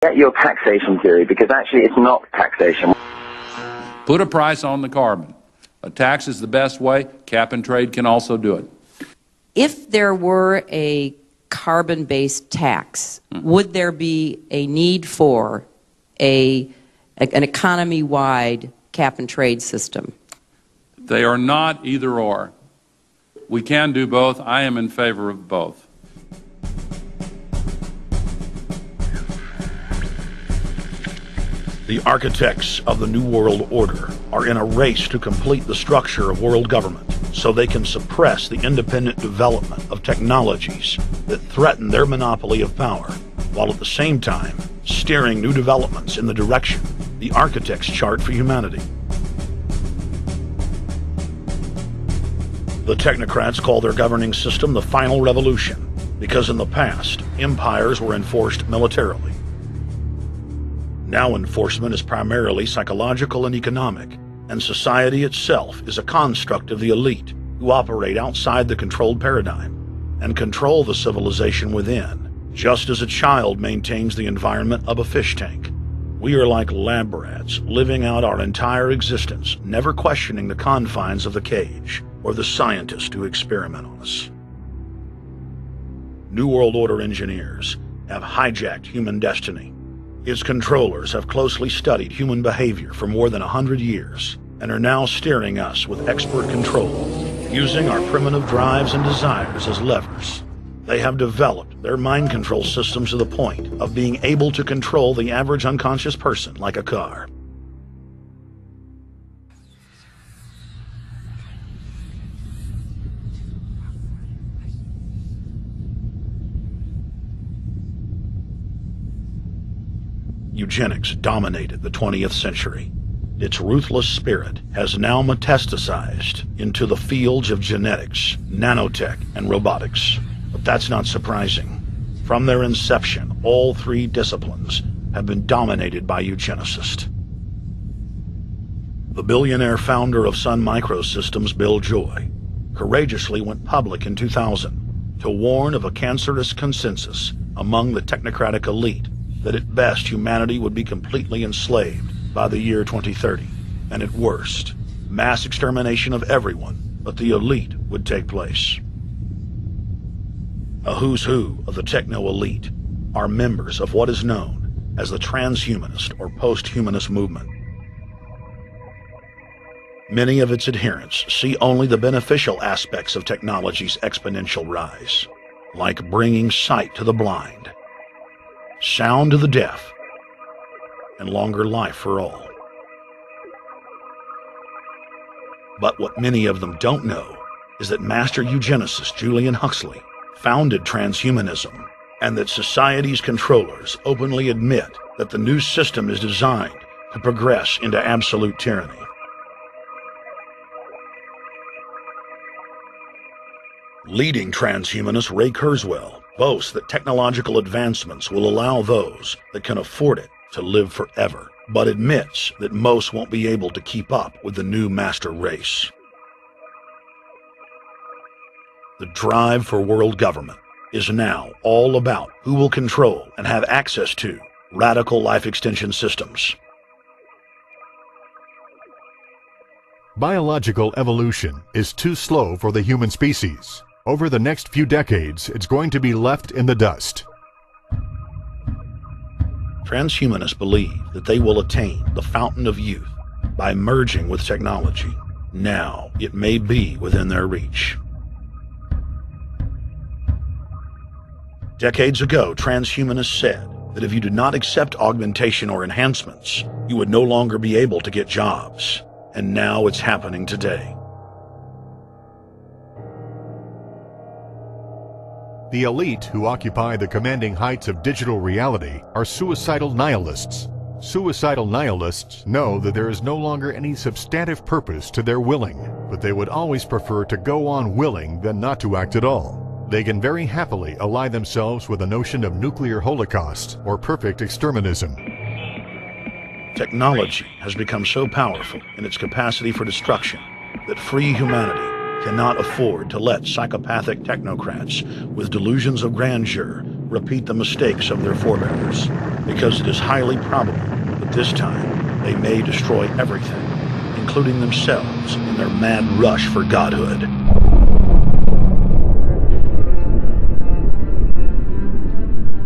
Get your taxation theory, because actually it's not taxation. Put a price on the carbon. A tax is the best way. Cap and trade can also do it. If there were a carbon-based tax, would there be a need for an economy-wide cap and trade system? They are not either or. We can do both. I am in favor of both. The architects of the New World Order are in a race to complete the structure of world government so they can suppress the independent development of technologies that threaten their monopoly of power, while at the same time steering new developments in the direction the architects chart for humanity. The technocrats call their governing system the final revolution because in the past, empires were enforced militarily. Now enforcement is primarily psychological and economic, and society itself is a construct of the elite who operate outside the controlled paradigm and control the civilization within, just as a child maintains the environment of a fish tank. We are like lab rats, living out our entire existence, never questioning the confines of the cage or the scientist who experiment on us. New World Order engineers have hijacked human destiny. Its controllers have closely studied human behavior for more than 100 years and are now steering us with expert control, using our primitive drives and desires as levers. They have developed their mind control systems to the point of being able to control the average unconscious person like a car. Eugenics dominated the 20th century. Its ruthless spirit has now metastasized into the fields of genetics, nanotech, and robotics. But that's not surprising. From their inception, all three disciplines have been dominated by eugenicists. The billionaire founder of Sun Microsystems, Bill Joy, courageously went public in 2000 to warn of a cancerous consensus among the technocratic elite that at best humanity would be completely enslaved by the year 2030, and at worst, mass extermination of everyone but the elite would take place. A who's who of the techno-elite are members of what is known as the transhumanist or post-humanist movement. Many of its adherents see only the beneficial aspects of technology's exponential rise, like bringing sight to the blind, sound to the deaf, and longer life for all. But what many of them don't know is that master eugenicist Julian Huxley founded transhumanism, and that society's controllers openly admit that the new system is designed to progress into absolute tyranny. Leading transhumanist Ray Kurzweil boasts that technological advancements will allow those that can afford it to live forever, but admits that most won't be able to keep up with the new master race. The drive for world government is now all about who will control and have access to radical life extension systems. Biological evolution is too slow for the human species. Over the next few decades, it's going to be left in the dust. Transhumanists believe that they will attain the fountain of youth by merging with technology. Now, it may be within their reach. Decades ago, transhumanists said that if you did not accept augmentation or enhancements, you would no longer be able to get jobs. And now it's happening today. The elite who occupy the commanding heights of digital reality are suicidal nihilists. Suicidal nihilists know that there is no longer any substantive purpose to their willing, but they would always prefer to go on willing than not to act at all. They can very happily ally themselves with the notion of nuclear holocaust or perfect exterminism. Technology has become so powerful in its capacity for destruction that free humanity cannot afford to let psychopathic technocrats with delusions of grandeur repeat the mistakes of their forebears. because it is highly probable that this time they may destroy everything, including themselves in their mad rush for godhood.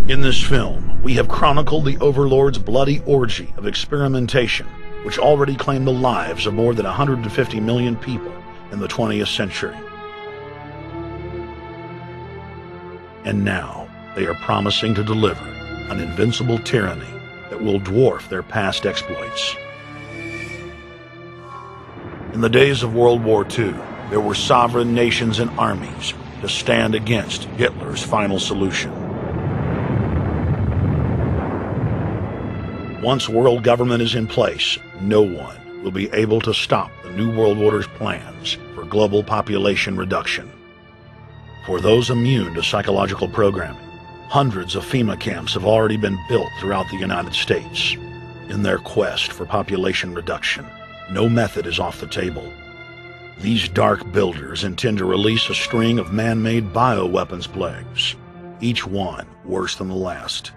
In this film, we have chronicled the Overlord's bloody orgy of experimentation, which already claimed the lives of more than 150 million people in the 20th century. And now, they are promising to deliver an invincible tyranny that will dwarf their past exploits. In the days of World War II, there were sovereign nations and armies to stand against Hitler's final solution. Once world government is in place, no one will be able to stop the New World Order's plans for global population reduction. For those immune to psychological programming, hundreds of FEMA camps have already been built throughout the United States. In their quest for population reduction, no method is off the table. These dark builders intend to release a string of man-made bioweapons plagues, each one worse than the last,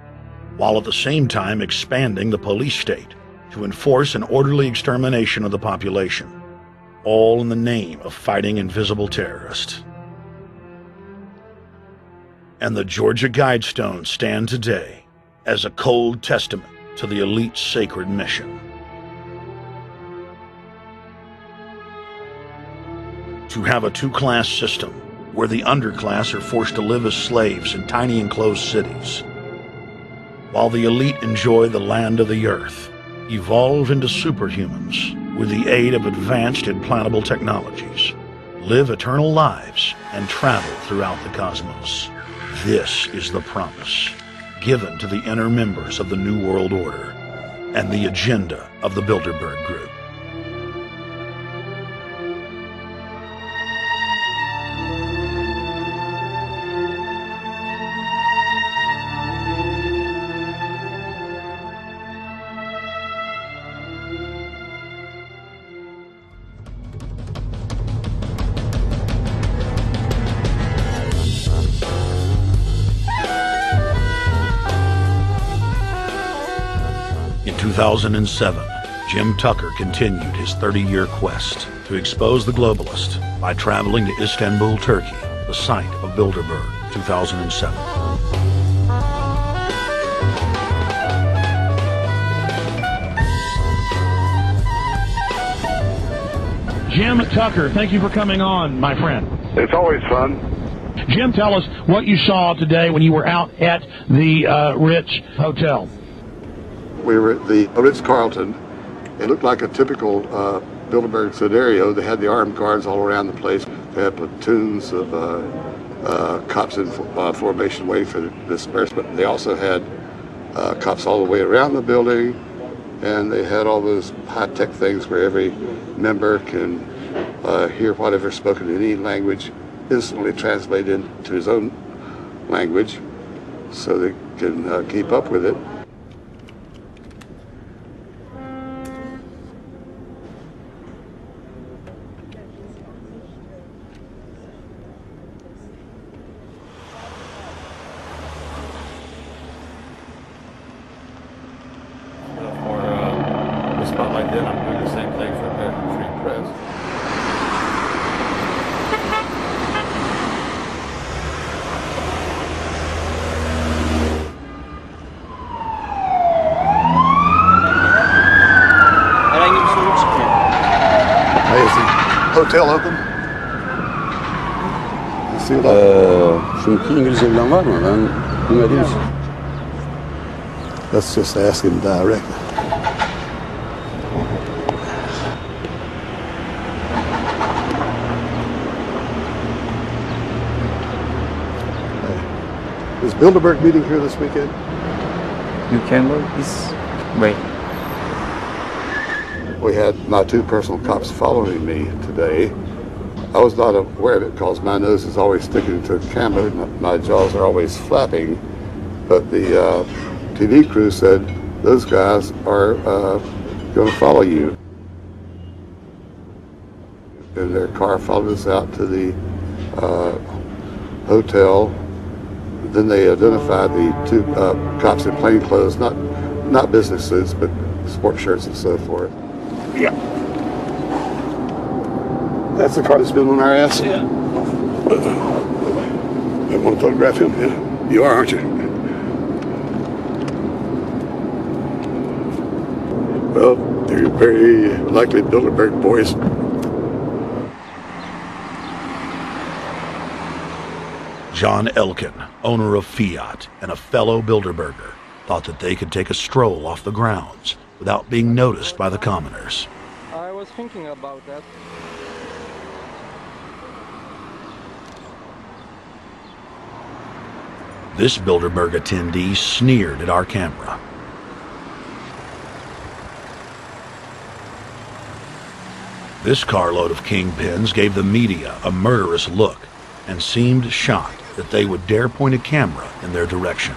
while at the same time expanding the police state to enforce an orderly extermination of the population, all in the name of fighting invisible terrorists. And the Georgia Guidestones stand today as a cold testament to the elite's sacred mission. To have a two-class system where the underclass are forced to live as slaves in tiny enclosed cities, while the elite enjoy the land of the earth, evolve into superhumans with the aid of advanced implantable technologies, live eternal lives, and travel throughout the cosmos. This is the promise given to the inner members of the New World Order and the agenda of the Bilderberg Group. In 2007, Jim Tucker continued his 30-year quest to expose the globalist by traveling to Istanbul, Turkey, the site of Bilderberg, 2007. Jim Tucker, thank you for coming on, my friend. It's always fun. Jim, tell us what you saw today when you were out at the Ritz Hotel. We were at the Ritz-Carlton. It looked like a typical Bilderberg scenario. They had the armed guards all around the place. They had platoons of cops in formation waiting for the disbursement. They also had cops all the way around the building, and they had all those high-tech things where every member can hear whatever's spoken in any language, instantly translated into his own language so they can keep up with it. Spotlight did. I'm doing the same thing for American Free Press. Hey, is the hotel open? Çünkü İngilizce bilen var mı? Ben bilmediğim için. Let's just ask him directly. Is Bilderberg meeting here this weekend? You can go this way. We had my two personal cops following me today. I was not aware of it because my nose is always sticking to the camera and my jaws are always flapping. But the TV crew said those guys are going to follow you. And their car followed us out to the hotel. Then they identified the two cops in plain clothes, not not business suits, but sport shirts and so forth. Yeah. That's the car that's been on our ass. Yeah. I want to photograph him. Yeah. You are, aren't you? Well, they're very likely Bilderberg boys. John Elkin, owner of Fiat and a fellow Bilderberger, thought that they could take a stroll off the grounds without being noticed by the commoners. I was thinking about that. This Bilderberg attendee sneered at our camera. This carload of kingpins gave the media a murderous look and seemed shocked that they would dare point a camera in their direction.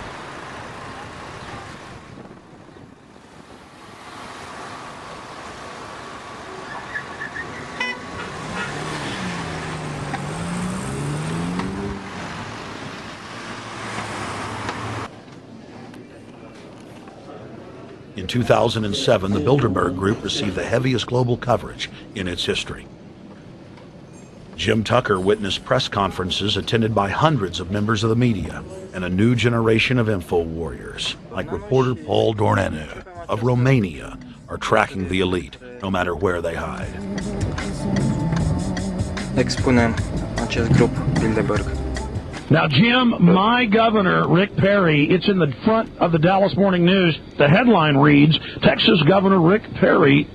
In 2007, the Bilderberg Group received the heaviest global coverage in its history. Jim Tucker witnessed press conferences attended by hundreds of members of the media and a new generation of info warriors, like reporter Paul Dornanu of Romania, are tracking the elite, no matter where they hide. Expunem acest grup Bilderberg. Now, Jim, my governor, Rick Perry, it's in the front of the Dallas Morning News. The headline reads, Texas Governor Rick Perry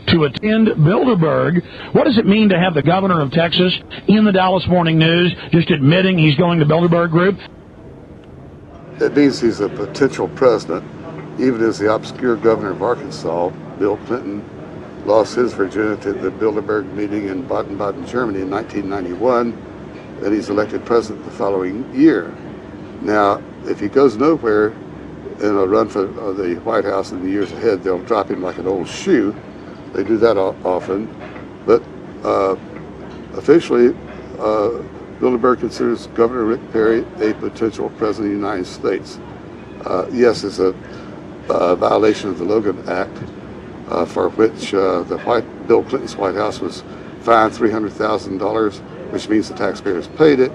to attend Bilderberg. What does it mean to have the governor of Texas in the Dallas Morning News just admitting he's going to Bilderberg Group? It means he's a potential president, even as the obscure governor of Arkansas, Bill Clinton, lost his virginity at the Bilderberg meeting in Baden-Baden, Germany in 1991, and he's elected president the following year. Now, if he goes nowhere in a run for the White House in the years ahead, they'll drop him like an old shoe. They do that often, but officially, Bilderberg considers Governor Rick Perry a potential president of the United States. Yes, it's a violation of the Logan Act, for which Bill Clinton's White House was fined $300,000, which means the taxpayers paid it.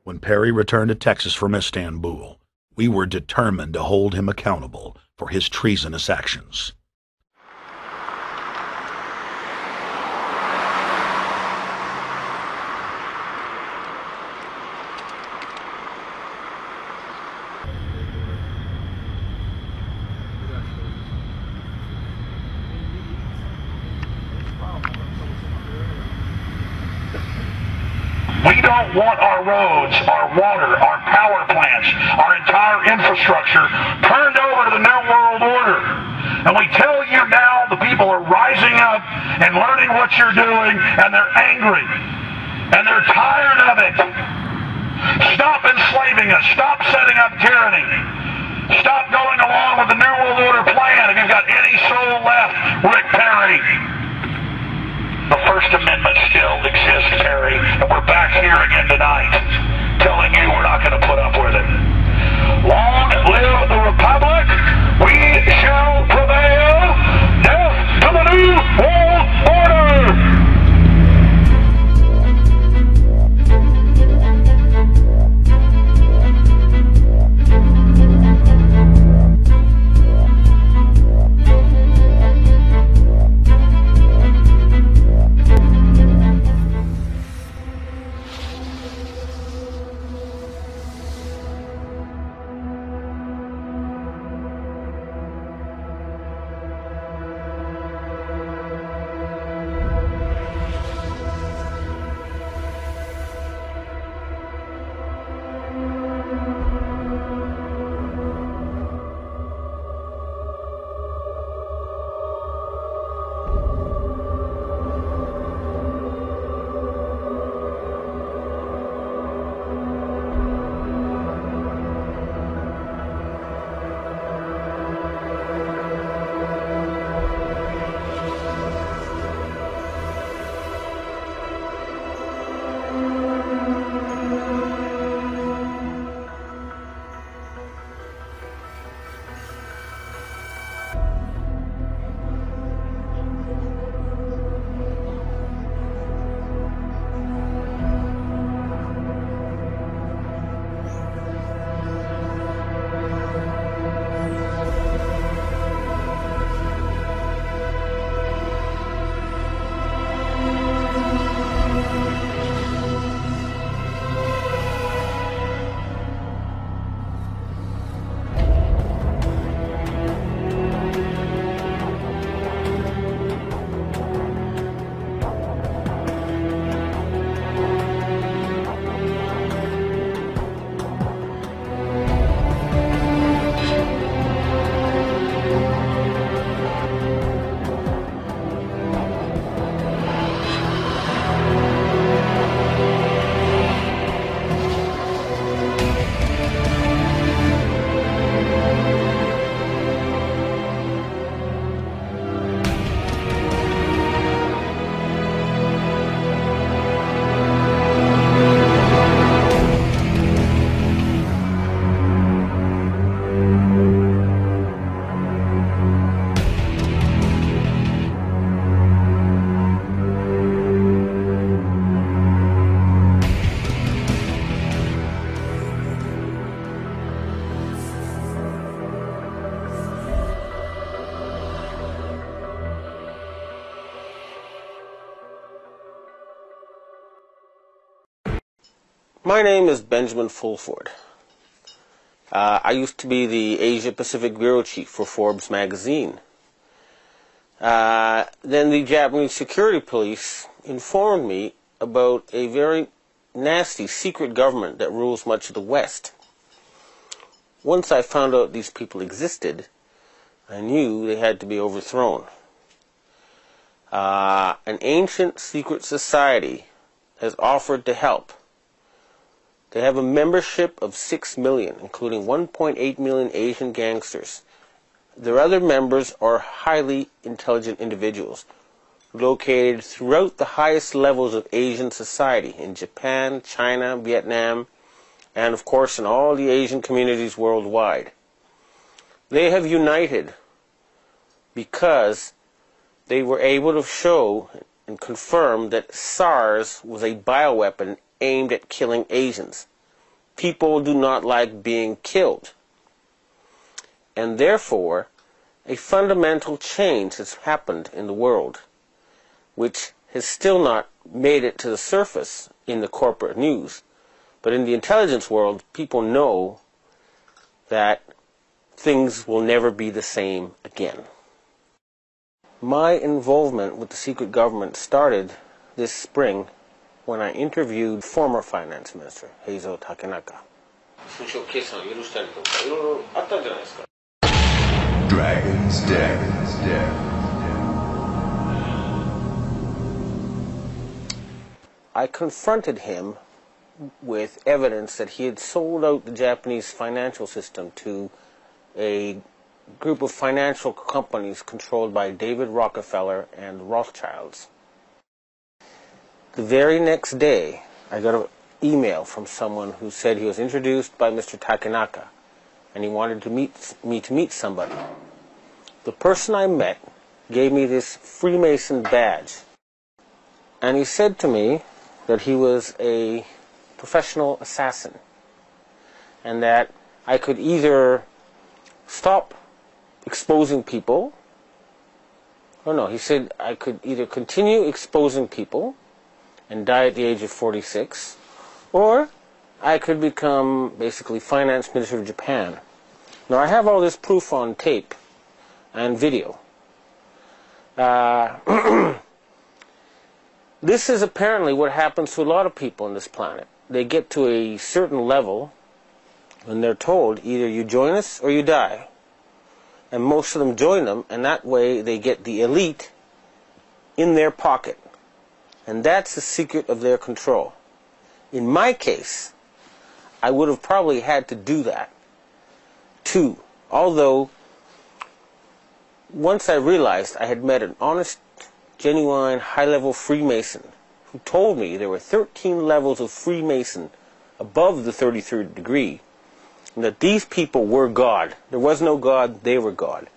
When Perry returned to Texas from Istanbul, we were determined to hold him accountable for his treasonous actions. We don't want our roads, our water, our power plants, our entire infrastructure turned over to the New World Order. And we tell you now the people are rising up and learning what you're doing, and they're angry. And they're tired of it. Stop enslaving us. Stop setting up tyranny. Stop going along with the New World Order plan if you've got any soul left, Rick Perry. The First Amendment still exists, Perry, and we're back here again tonight, telling you we're not going to put up with it. Long live the Republic! We shall prevail! Death to the New World Order! My name is Benjamin Fulford. I used to be the Asia Pacific Bureau Chief for Forbes magazine. Then the Japanese security police informed me about a very nasty secret government that rules much of the West. Once I found out these people existed, I knew they had to be overthrown. An ancient secret society has offered to help. They have a membership of 6 million, including 1.8 million Asian gangsters. Their other members are highly intelligent individuals located throughout the highest levels of Asian society in Japan, China, Vietnam, and of course in all the Asian communities worldwide. They have united because they were able to show and confirm that SARS was a bioweapon aimed at killing Asians. People do not like being killed. And therefore, a fundamental change has happened in the world, which has still not made it to the surface in the corporate news. But in the intelligence world, people know that things will never be the same again. My involvement with the secret government started this spring when I interviewed former finance minister Heizo Takenaka. Dragon's Den. I confronted him with evidence that he had sold out the Japanese financial system to a group of financial companies controlled by David Rockefeller and Rothschilds. The very next day, I got an email from someone who said he was introduced by Mr. Takenaka and he wanted me to meet somebody. The person I met gave me this Freemason badge, and he said to me that he was a professional assassin and that I could either stop exposing people, or no, he said I could either continue exposing people and die at the age of 46, or I could become basically finance minister of Japan. Now I have all this proof on tape and video. This is apparently what happens to a lot of people on this planet. They get to a certain level and they're told either you join us or you die. And most of them join them, and that way they get the elite in their pocket. And that's the secret of their control. In my case, I would have probably had to do that too. Although, once I realized I had met an honest, genuine, high-level Freemason who told me there were 13 levels of Freemason above the 33rd degree, and that these people were God. There was no God, they were God.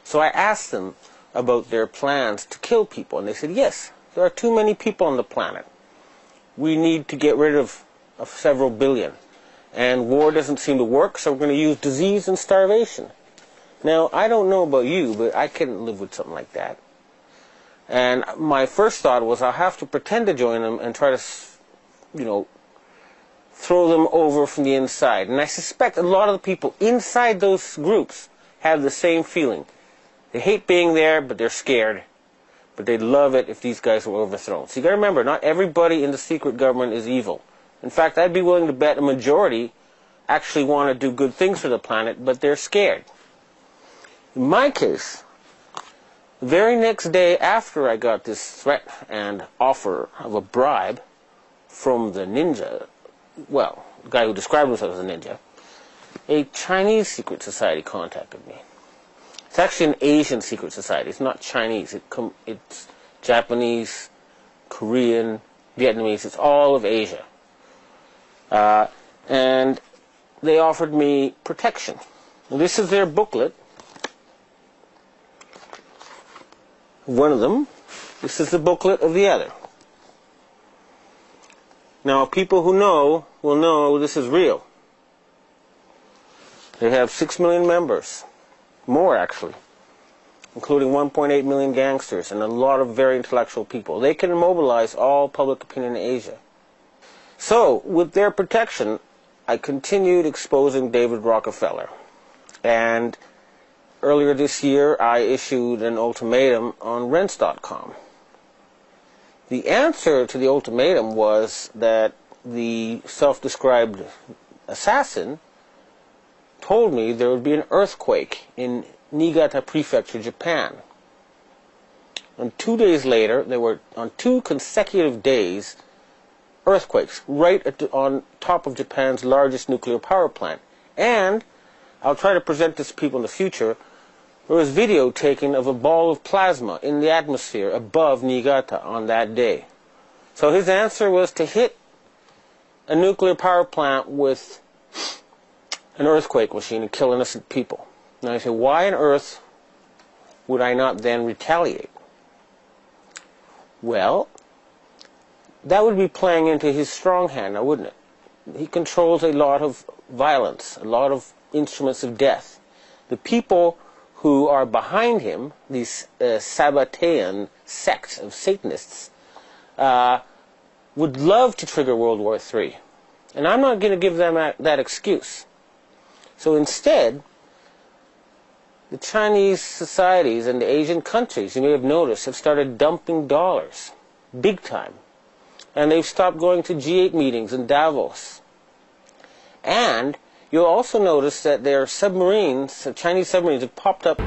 So I asked them about their plans to kill people, and they said, yes, there are too many people on the planet. We need to get rid of several billion. And war doesn't seem to work, so we're going to use disease and starvation. Now, I don't know about you, but I couldn't live with something like that. And my first thought was I'll have to pretend to join them and try to, throw them over from the inside. And I suspect a lot of the people inside those groups have the same feeling. They hate being there, but they're scared. But they'd love it if these guys were overthrown. So you got to remember, not everybody in the secret government is evil. In fact, I'd be willing to bet a majority actually want to do good things for the planet, but they're scared. In my case, the very next day after I got this threat and offer of a bribe from the ninja, well, the guy who described himself as a ninja, a Chinese secret society contacted me. It's actually an Asian secret society. It's not Chinese. It's Japanese, Korean, Vietnamese. It's all of Asia. And they offered me protection. Now, this is their booklet. One of them. This is the booklet of the other. Now, people who know will know this is real. They have 6 million members. More, actually. Including 1.8 million gangsters and a lot of very intellectual people. They can mobilize all public opinion in Asia. So, with their protection, I continued exposing David Rockefeller. And earlier this year, I issued an ultimatum on Rents.com. The answer to the ultimatum was that the self-described assassin told me there would be an earthquake in Niigata Prefecture, Japan. And 2 days later, there were, on 2 consecutive days, earthquakes right on top of Japan's largest nuclear power plant. And I'll try to present this to people in the future. There was video taken of a ball of plasma in the atmosphere above Niigata on that day. So his answer was to hit a nuclear power plant with an earthquake machine and kill innocent people. Now I say, why on earth would I not then retaliate? Well, that would be playing into his strong hand, now wouldn't it? He controls a lot of violence, a lot of instruments of death. The people who are behind him, these Sabbatean sects of Satanists, would love to trigger World War III. And I'm not going to give them that excuse. So instead, the Chinese societies and the Asian countries, you may have noticed, have started dumping dollars, big time. And they've stopped going to G8 meetings in Davos. And you'll also notice that their submarines, Chinese submarines, have popped up.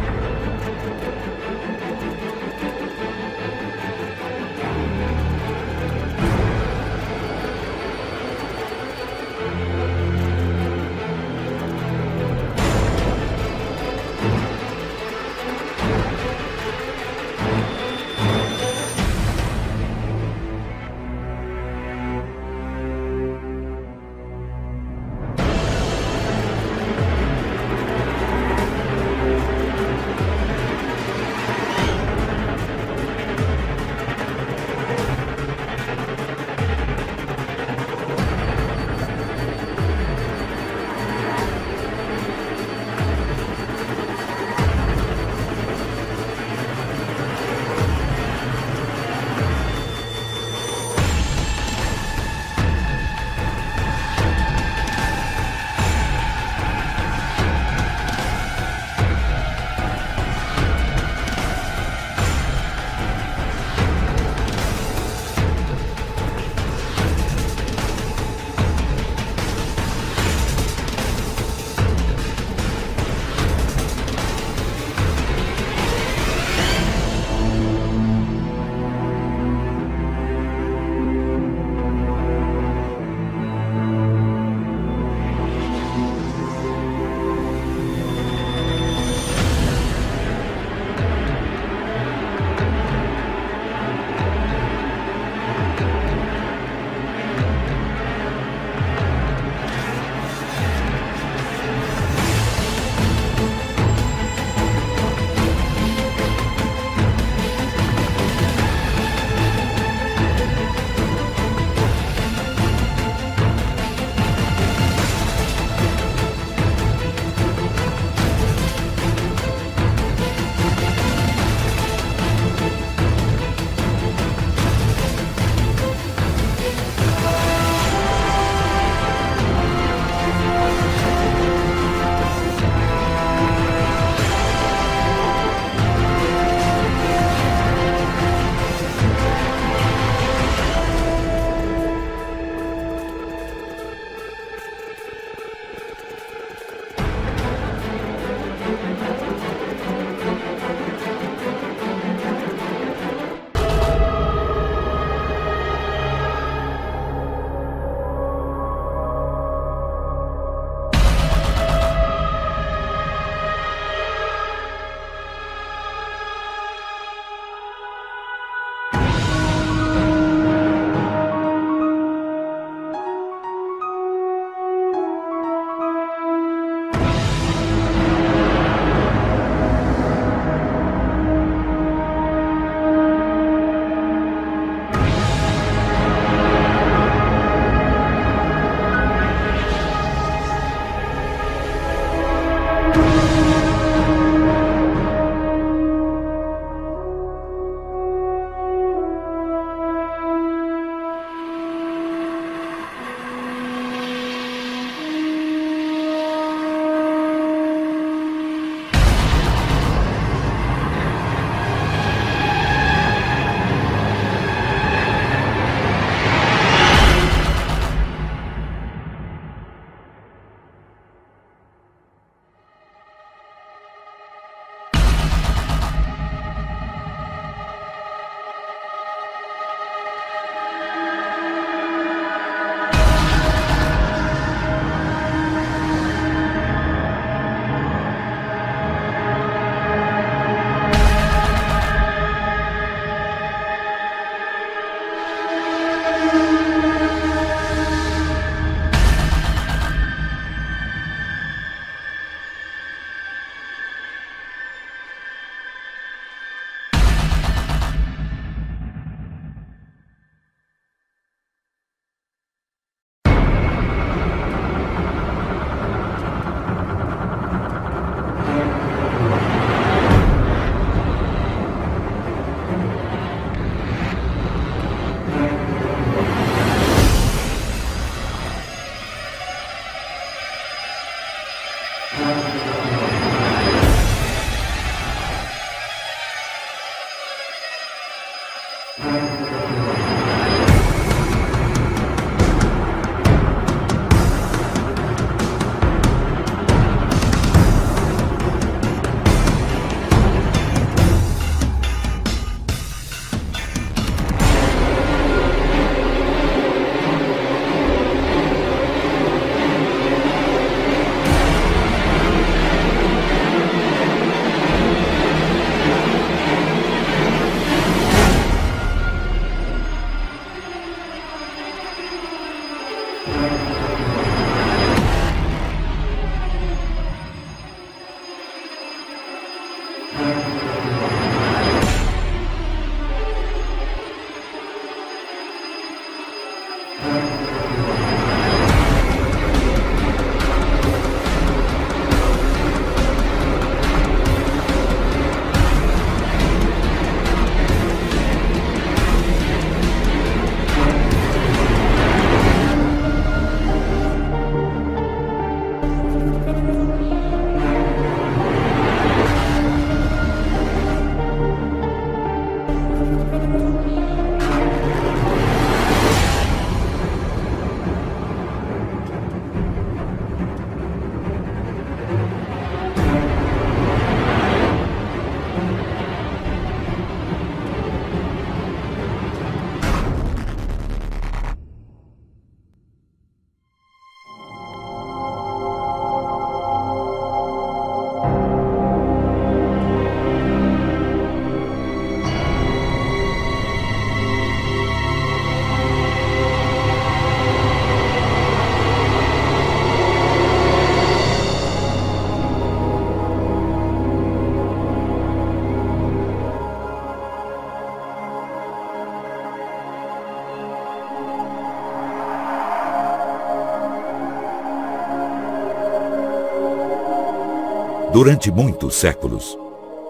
Durante muitos séculos,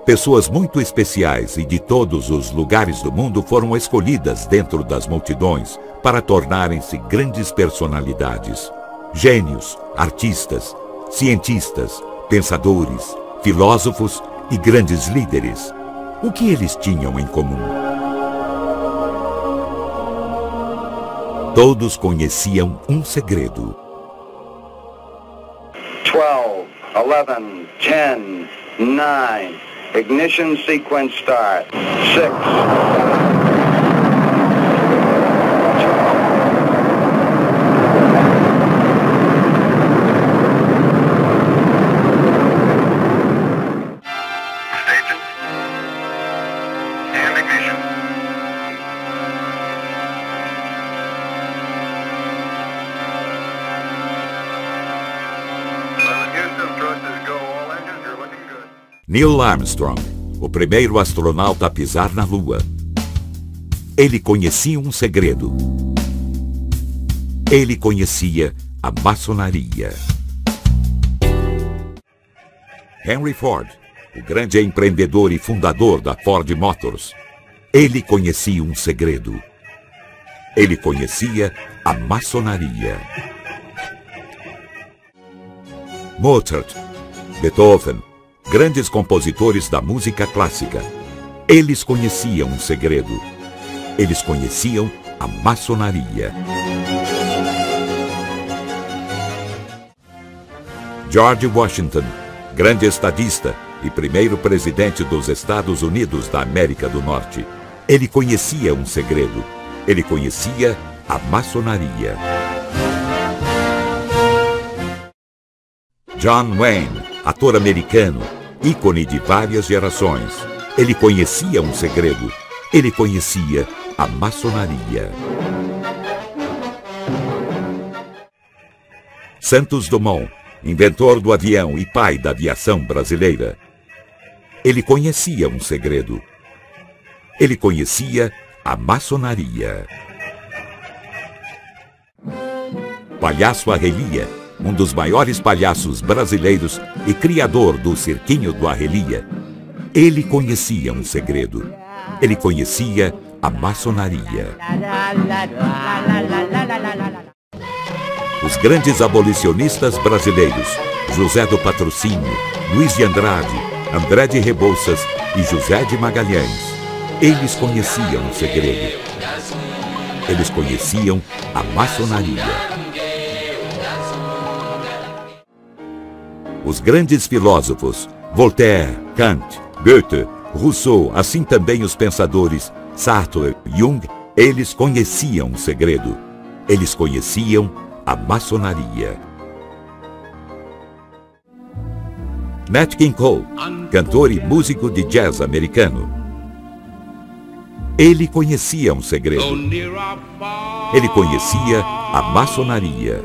pessoas muito especiais e de todos os lugares do mundo foram escolhidas dentro das multidões para tornarem-se grandes personalidades. Gênios, artistas, cientistas, pensadores, filósofos e grandes líderes. O que eles tinham em comum? Todos conheciam um segredo. 12, 11, 10, 9, ignition sequence start, 6. Neil Armstrong, o primeiro astronauta a pisar na Lua. Ele conhecia um segredo. Ele conhecia a maçonaria. Henry Ford, o grande empreendedor e fundador da Ford Motors. Ele conhecia um segredo. Ele conhecia a maçonaria. Mozart, Beethoven, grandes compositores da música clássica. Eles conheciam um segredo. Eles conheciam a maçonaria. George Washington, grande estadista e primeiro presidente dos Estados Unidos da América do Norte. Ele conhecia um segredo. Ele conhecia a maçonaria. John Wayne, ator americano, ícone de várias gerações. Ele conhecia um segredo. Ele conhecia a maçonaria. Santos Dumont, inventor do avião e pai da aviação brasileira. Ele conhecia um segredo. Ele conhecia a maçonaria. Palhaço Arrelia, um dos maiores palhaços brasileiros e criador do Cirquinho do Arrelia. Ele conhecia um segredo. Ele conhecia a maçonaria. Os os grandes abolicionistas brasileiros, José do Patrocínio, Luiz de Andrade, André de Rebouças e José de Magalhães. Eles conheciam o segredo. Eles conheciam a maçonaria. Os grandes filósofos, Voltaire, Kant, Goethe, Rousseau, assim também os pensadores Sartre, Jung, eles conheciam o segredo. Eles conheciam a maçonaria. Nat King Cole, cantor e músico de jazz americano. Ele conhecia um segredo. Ele conhecia a maçonaria.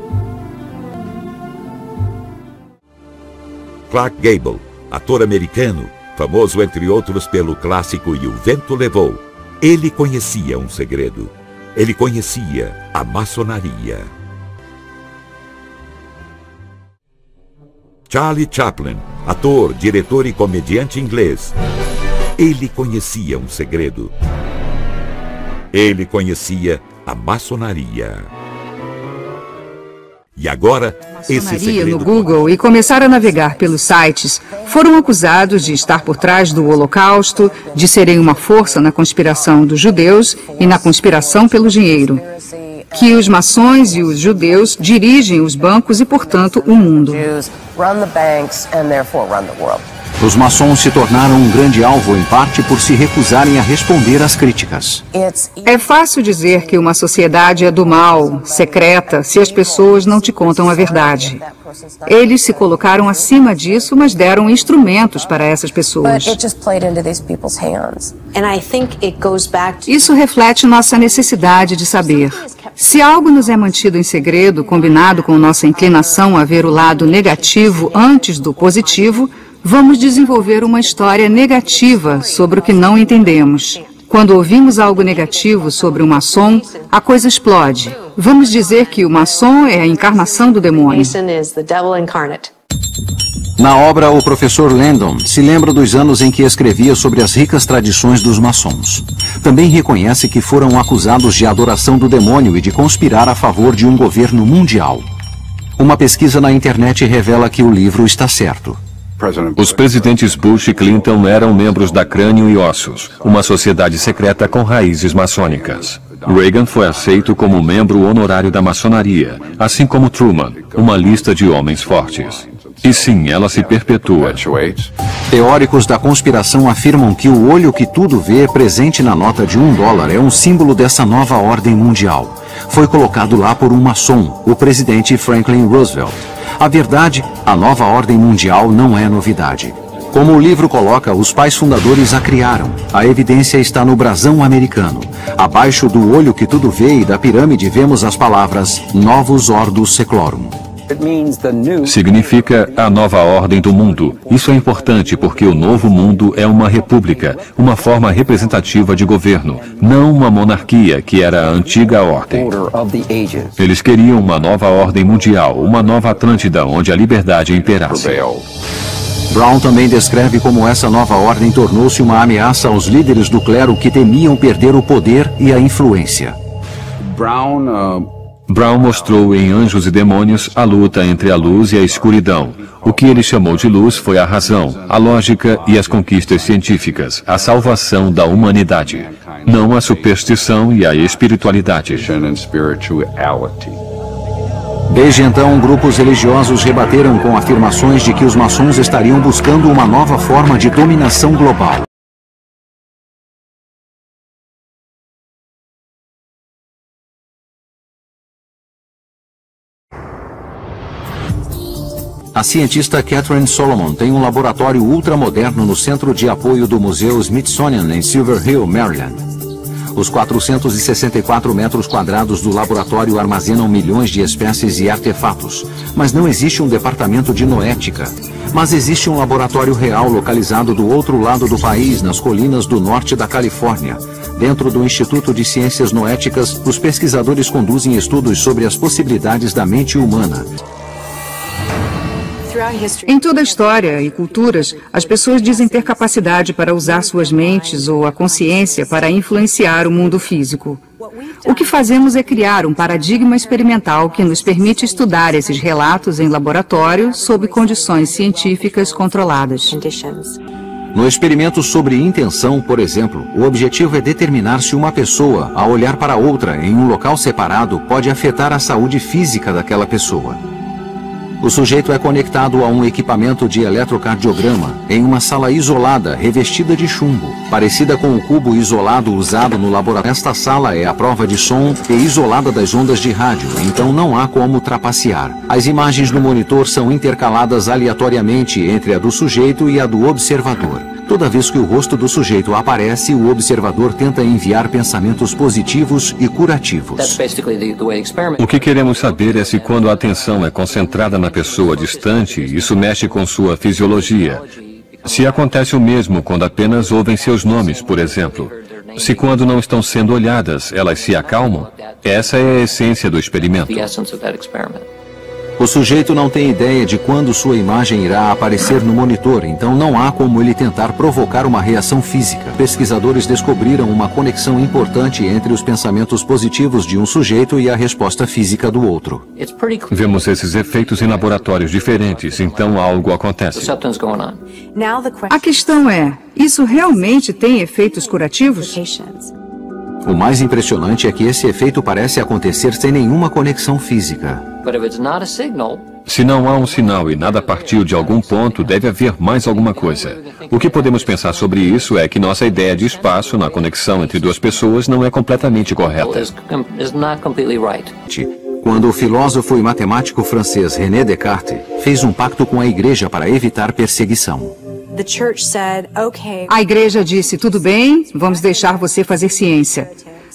Clark Gable, ator americano, famoso entre outros pelo clássico E o Vento Levou. Ele conhecia um segredo. Ele conhecia a maçonaria. Charlie Chaplin, ator, diretor e comediante inglês. Ele conhecia um segredo. Ele conhecia a maçonaria. E agora, esse segredo... no Google e começar a navegar pelos sites, foram acusados de estar por trás do Holocausto, de serem uma força na conspiração dos judeus e na conspiração pelo dinheiro. Que os maçons e os judeus dirigem os bancos e, portanto, o mundo. Os maçons se tornaram um grande alvo, em parte por se recusarem a responder às críticas. É fácil dizer que uma sociedade é do mal, secreta, se as pessoas não te contam a verdade. Eles se colocaram acima disso, mas deram instrumentos para essas pessoas. Isso reflete nossa necessidade de saber. Se algo nos é mantido em segredo, combinado com nossa inclinação a ver o lado negativo antes do positivo, vamos desenvolver uma história negativa sobre o que não entendemos. Quando ouvimos algo negativo sobre um maçom, a coisa explode. Vamos dizer que o maçom é a encarnação do demônio. Na obra, o professor Landon se lembra dos anos em que escrevia sobre as ricas tradições dos maçons. Também reconhece que foram acusados de adoração do demônio e de conspirar a favor de um governo mundial. Uma pesquisa na internet revela que o livro está certo. Os presidentes Bush e Clinton eram membros da Crânio e Ossos, uma sociedade secreta com raízes maçônicas. Reagan foi aceito como membro honorário da maçonaria, assim como Truman, uma lista de homens fortes. E sim, ela se perpetua. Teóricos da conspiração afirmam que o olho que tudo vê presente na nota de $1 é um símbolo dessa nova ordem mundial. Foi colocado lá por um maçom, o presidente Franklin Roosevelt. A verdade, a nova ordem mundial não é novidade. Como o livro coloca, os pais fundadores a criaram. A evidência está no brasão americano. Abaixo do olho que tudo vê e da pirâmide vemos as palavras Novus Ordo Seclorum. Significa a nova ordem do mundo. Isso é importante porque o novo mundo é uma república, uma forma representativa de governo, não uma monarquia que era a antiga ordem. Eles queriam uma nova ordem mundial, uma nova Atlântida onde a liberdade imperasse. Brown também descreve como essa nova ordem tornou-se uma ameaça aos líderes do clero que temiam perder o poder e a influência. Brown mostrou em Anjos e Demônios a luta entre a luz e a escuridão. O que ele chamou de luz foi a razão, a lógica e as conquistas científicas, a salvação da humanidade, não a superstição e a espiritualidade. Desde então, grupos religiosos rebateram com afirmações de que os maçons estariam buscando uma nova forma de dominação global. A cientista Catherine Solomon tem um laboratório ultramoderno no centro de apoio do Museu Smithsonian em Silver Hill, Maryland. Os 464 metros quadrados do laboratório armazenam milhões de espécies e artefatos, mas não existe um departamento de noética. Mas existe um laboratório real localizado do outro lado do país, nas colinas do norte da Califórnia. Dentro do Instituto de Ciências Noéticas, os pesquisadores conduzem estudos sobre as possibilidades da mente humana. Em toda a história e culturas, as pessoas dizem ter capacidade para usar suas mentes ou a consciência para influenciar o mundo físico. O que fazemos é criar um paradigma experimental que nos permite estudar esses relatos em laboratório sob condições científicas controladas. No experimento sobre intenção, por exemplo, o objetivo é determinar se uma pessoa, ao olhar para outra em um local separado, pode afetar a saúde física daquela pessoa. O sujeito é conectado a um equipamento de eletrocardiograma em uma sala isolada, revestida de chumbo, parecida com o cubo isolado usado no laboratório. Esta sala é à prova de som e isolada das ondas de rádio, então não há como trapacear. As imagens no monitor são intercaladas aleatoriamente entre a do sujeito e a do observador. Toda vez que o rosto do sujeito aparece, o observador tenta enviar pensamentos positivos e curativos. O que queremos saber é se quando a atenção é concentrada na pessoa distante, isso mexe com sua fisiologia. Se acontece o mesmo quando apenas ouvem seus nomes, por exemplo. Se quando não estão sendo olhadas, elas se acalmam. Essa é a essência do experimento. O sujeito não tem ideia de quando sua imagem irá aparecer no monitor, então não há como ele tentar provocar uma reação física. Pesquisadores descobriram uma conexão importante entre os pensamentos positivos de um sujeito e a resposta física do outro. Vemos esses efeitos em laboratórios diferentes, então algo acontece. A questão é, isso realmente tem efeitos curativos? O mais impressionante é que esse efeito parece acontecer sem nenhuma conexão física. Se não há um sinal e nada partiu de algum ponto, deve haver mais alguma coisa. O que podemos pensar sobre isso é que nossa ideia de espaço na conexão entre duas pessoas não é completamente correta. Quando o filósofo e matemático francês René Descartes fez um pacto com a igreja para evitar perseguição. A igreja disse, tudo bem, vamos deixar você fazer ciência.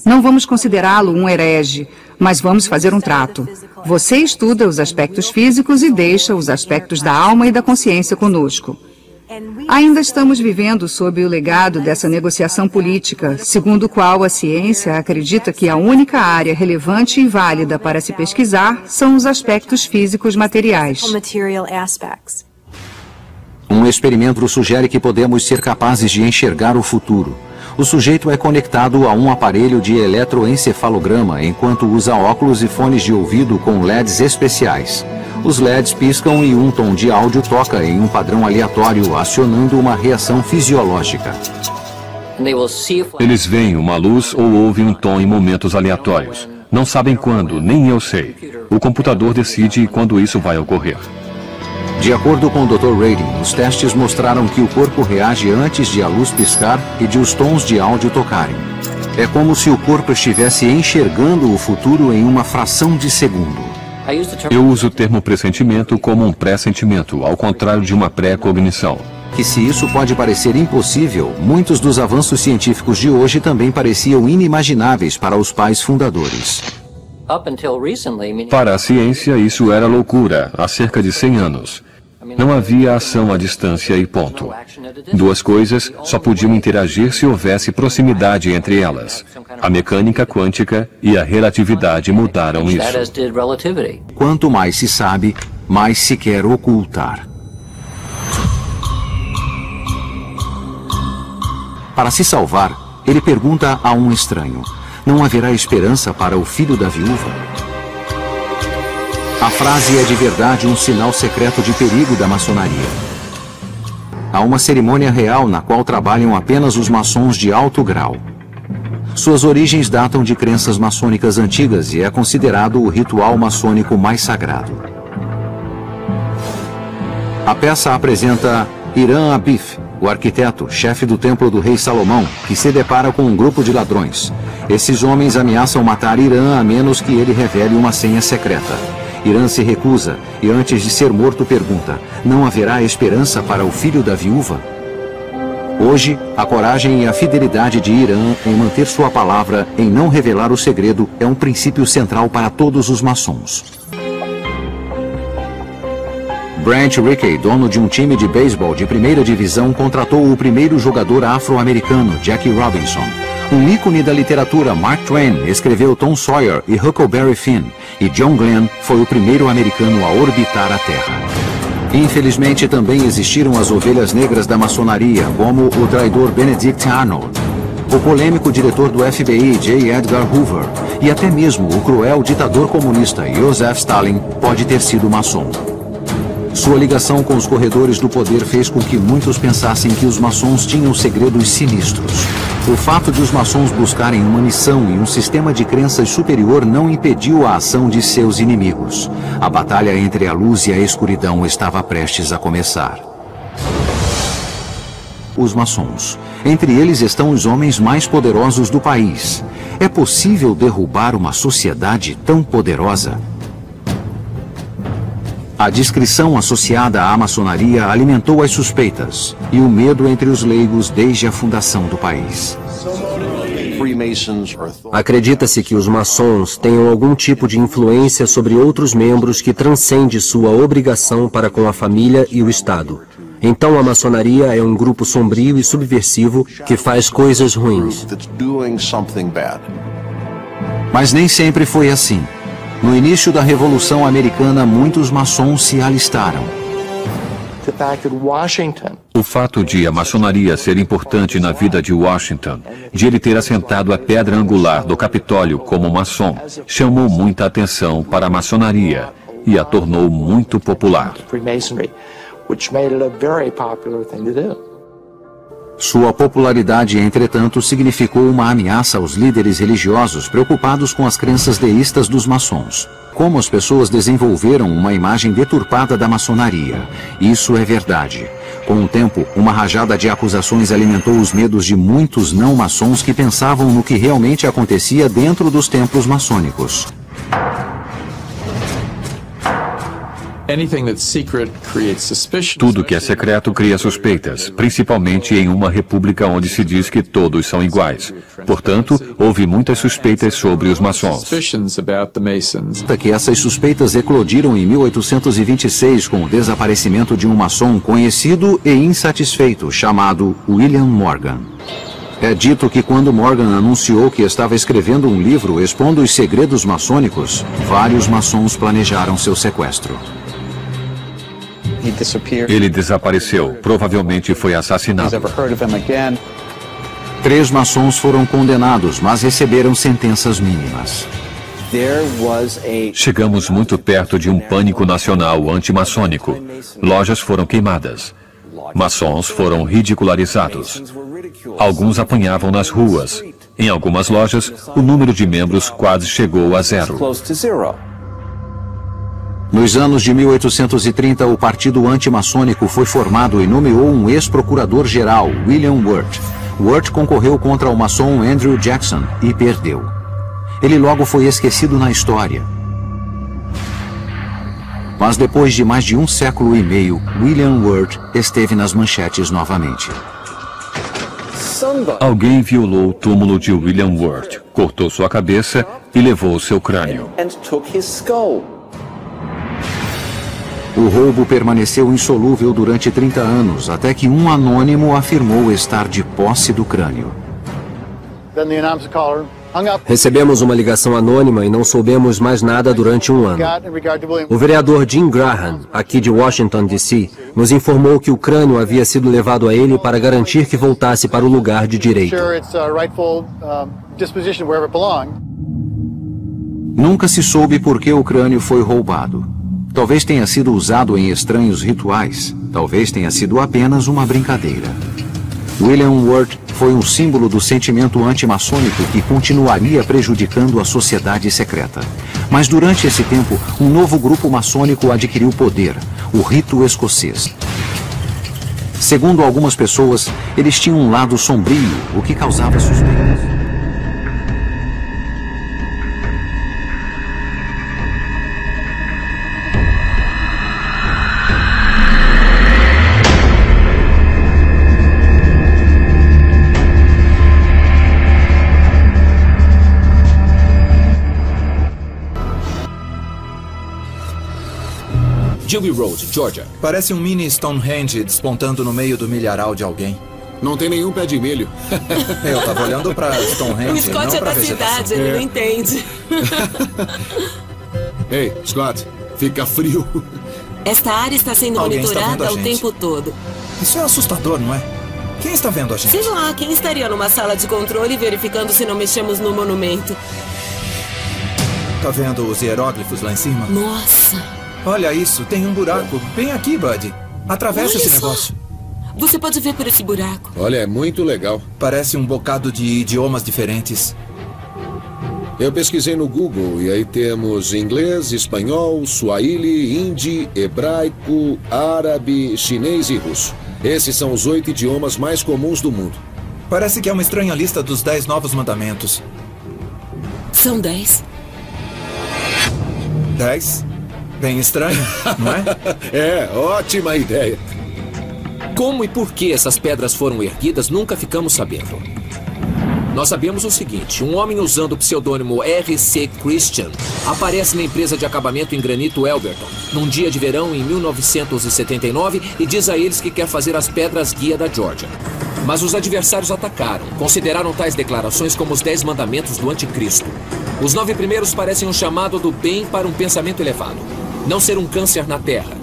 Não vamos considerá-lo um herege, mas vamos fazer um trato. Você estuda os aspectos físicos e deixa os aspectos da alma e da consciência conosco. Ainda estamos vivendo sob o legado dessa negociação política, segundo o qual a ciência acredita que a única área relevante e válida para se pesquisar são os aspectos físicos materiais. Um experimento sugere que podemos ser capazes de enxergar o futuro. O sujeito é conectado a um aparelho de eletroencefalograma enquanto usa óculos e fones de ouvido com LEDs especiais. Os LEDs piscam e um tom de áudio toca em um padrão aleatório, acionando uma reação fisiológica. Eles veem uma luz ou ouvem um tom em momentos aleatórios. Não sabem quando, nem eu sei. O computador decide quando isso vai ocorrer. De acordo com o Dr. Radin, os testes mostraram que o corpo reage antes de a luz piscar e de os tons de áudio tocarem. É como se o corpo estivesse enxergando o futuro em uma fração de segundo. Eu uso o termo pressentimento como um pressentimento, ao contrário de uma pré-cognição. Que se isso pode parecer impossível, muitos dos avanços científicos de hoje também pareciam inimagináveis para os pais fundadores. Para a ciência, isso era loucura, há cerca de 100 anos. Não havia ação à distância e ponto. Duas coisas só podiam interagir se houvesse proximidade entre elas. A mecânica quântica e a relatividade mudaram isso. Quanto mais se sabe, mais se quer ocultar. Para se salvar, ele pergunta a um estranho: não haverá esperança para o filho da viúva? A frase é de verdade um sinal secreto de perigo da maçonaria. Há uma cerimônia real na qual trabalham apenas os maçons de alto grau. Suas origens datam de crenças maçônicas antigas e é considerado o ritual maçônico mais sagrado. A peça apresenta Hiram Abif, o arquiteto, chefe do templo do rei Salomão, que se depara com um grupo de ladrões. Esses homens ameaçam matar Hiram a menos que ele revele uma senha secreta. Hiram se recusa e, antes de ser morto, pergunta: não haverá esperança para o filho da viúva? Hoje, a coragem e a fidelidade de Hiram em manter sua palavra, em não revelar o segredo, é um princípio central para todos os maçons. Branch Rickey, dono de um time de beisebol de primeira divisão, contratou o primeiro jogador afro-americano, Jackie Robinson. Um ícone da literatura, Mark Twain, escreveu Tom Sawyer e Huckleberry Finn, e John Glenn foi o primeiro americano a orbitar a Terra. Infelizmente, também existiram as ovelhas negras da maçonaria, como o traidor Benedict Arnold. o polêmico diretor do FBI, J. Edgar Hoover, e até mesmo o cruel ditador comunista Joseph Stalin pode ter sido maçom. Sua ligação com os corredores do poder fez com que muitos pensassem que os maçons tinham segredos sinistros. O fato de os maçons buscarem uma missão e um sistema de crenças superior não impediu a ação de seus inimigos. A batalha entre a luz e a escuridão estava prestes a começar. Os maçons. Entre eles estão os homens mais poderosos do país. É possível derrubar uma sociedade tão poderosa? A descrição associada à maçonaria alimentou as suspeitas e o medo entre os leigos desde a fundação do país. Acredita-se que os maçons tenham algum tipo de influência sobre outros membros que transcende sua obrigação para com a família e o Estado. Então a maçonaria é um grupo sombrio e subversivo que faz coisas ruins. Mas nem sempre foi assim. No início da Revolução Americana, muitos maçons se alistaram. O fato de a maçonaria ser importante na vida de Washington, de ele ter assentado a pedra angular do Capitólio como maçom, chamou muita atenção para a maçonaria e a tornou muito popular. Sua popularidade, entretanto, significou uma ameaça aos líderes religiosos preocupados com as crenças deístas dos maçons. Como as pessoas desenvolveram uma imagem deturpada da maçonaria. Isso é verdade. Com o tempo, uma rajada de acusações alimentou os medos de muitos não-maçons que pensavam no que realmente acontecia dentro dos templos maçônicos. Tudo que é secreto cria suspeitas, principalmente em uma república onde se diz que todos são iguais. Portanto, houve muitas suspeitas sobre os maçons. Que essas suspeitas eclodiram em 1826 com o desaparecimento de um maçom conhecido e insatisfeito, chamado William Morgan. É dito que quando Morgan anunciou que estava escrevendo um livro expondo os segredos maçônicos, vários maçons planejaram seu sequestro. Ele desapareceu, provavelmente foi assassinado. 3 maçons foram condenados, mas receberam sentenças mínimas. Chegamos muito perto de um pânico nacional antimaçônico. Lojas foram queimadas. Maçons foram ridicularizados. Alguns apanhavam nas ruas. Em algumas lojas, o número de membros quase chegou a 0. Nos anos de 1830, o Partido Antimaçônico foi formado e nomeou um ex-procurador-geral, William Wirt. Wirt concorreu contra o maçom Andrew Jackson e perdeu. Ele logo foi esquecido na história. Mas depois de mais de 1 século e meio, William Wirt esteve nas manchetes novamente. Alguém violou o túmulo de William Wirt, cortou sua cabeça e levou seu crânio. O roubo permaneceu insolúvel durante 30 anos, até que um anônimo afirmou estar de posse do crânio. Recebemos uma ligação anônima e não soubemos mais nada durante 1 ano. O vereador Jim Graham, aqui de Washington, D.C., nos informou que o crânio havia sido levado a ele para garantir que voltasse para o lugar de direito. Nunca se soube por que o crânio foi roubado. Talvez tenha sido usado em estranhos rituais. Talvez tenha sido apenas uma brincadeira. William Wirt foi um símbolo do sentimento antimaçônico que continuaria prejudicando a sociedade secreta. Mas durante esse tempo, um novo grupo maçônico adquiriu poder, o Rito Escocês. Segundo algumas pessoas, eles tinham um lado sombrio, o que causava suspeitas. Dewey Road, Georgia. Parece um mini Stonehenge despontando no meio do milharal de alguém. Não tem nenhum pé de milho. Eu tava olhando pra Stonehenge, o Scott não é pra da vegetação. cidade, ele não entende. Ei, Scott, fica frio. Esta área está sendo Alguém está monitorada vendo a o gente. tempo todo. Isso é assustador, não é? Quem está vendo a gente? Sei lá, quem estaria numa sala de controle verificando se não mexemos no monumento? Tá vendo os hieróglifos lá em cima? Nossa! Olha isso, tem um buraco bem aqui, Buddy. Atravessa esse Olha só. negócio. Você pode ver por esse buraco. Olha, é muito legal. Parece um bocado de idiomas diferentes. Eu pesquisei no Google e aí temos inglês, espanhol, suahili, hindi, hebraico, árabe, chinês e russo. Esses são os 8 idiomas mais comuns do mundo. Parece que é uma estranha lista dos 10 novos mandamentos. São 10. 10? Bem estranho, não é? É, ótima ideia. Como e por que essas pedras foram erguidas, nunca ficamos sabendo. Nós sabemos o seguinte: um homem usando o pseudônimo R.C. Christian aparece na empresa de acabamento em granito Elberton, num dia de verão em 1979, e diz a eles que quer fazer as pedras guia da Geórgia. Mas os adversários atacaram, consideraram tais declarações como os 10 mandamentos do anticristo. Os 9 primeiros parecem um chamado do bem para um pensamento elevado. Não ser um câncer na terra.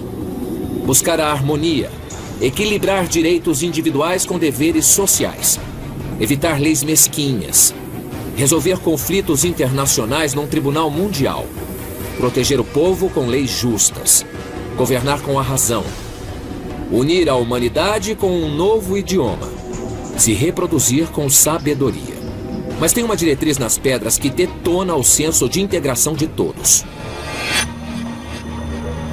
Buscar a harmonia. Equilibrar direitos individuais com deveres sociais. Evitar leis mesquinhas. Resolver conflitos internacionais num tribunal mundial. Proteger o povo com leis justas. Governar com a razão. Unir a humanidade com um novo idioma. Se reproduzir com sabedoria. Mas tem uma diretriz nas pedras que detona o senso de integração de todos.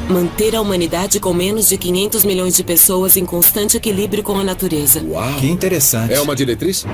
Manter a humanidade com menos de 500 milhões de pessoas em constante equilíbrio com a natureza. Uau! Que interessante. É uma diretriz?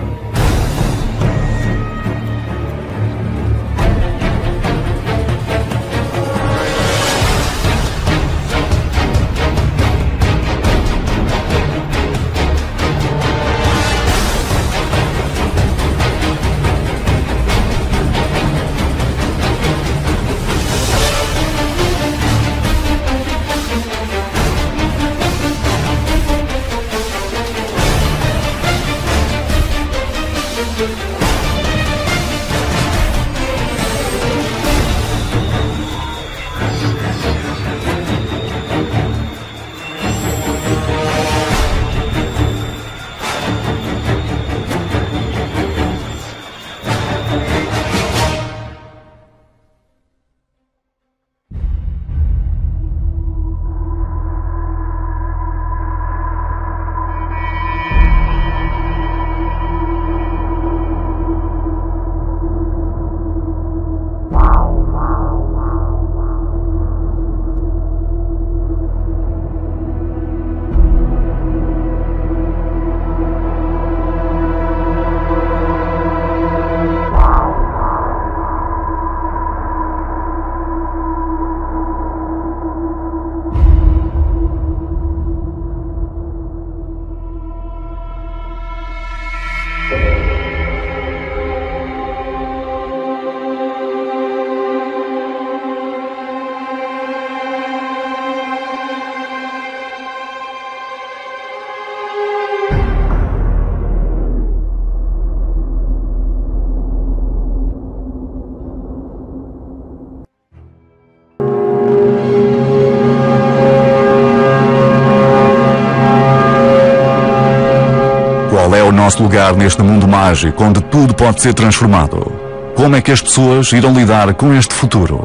Qual é o nosso lugar neste mundo mágico onde tudo pode ser transformado? Como é que as pessoas irão lidar com este futuro?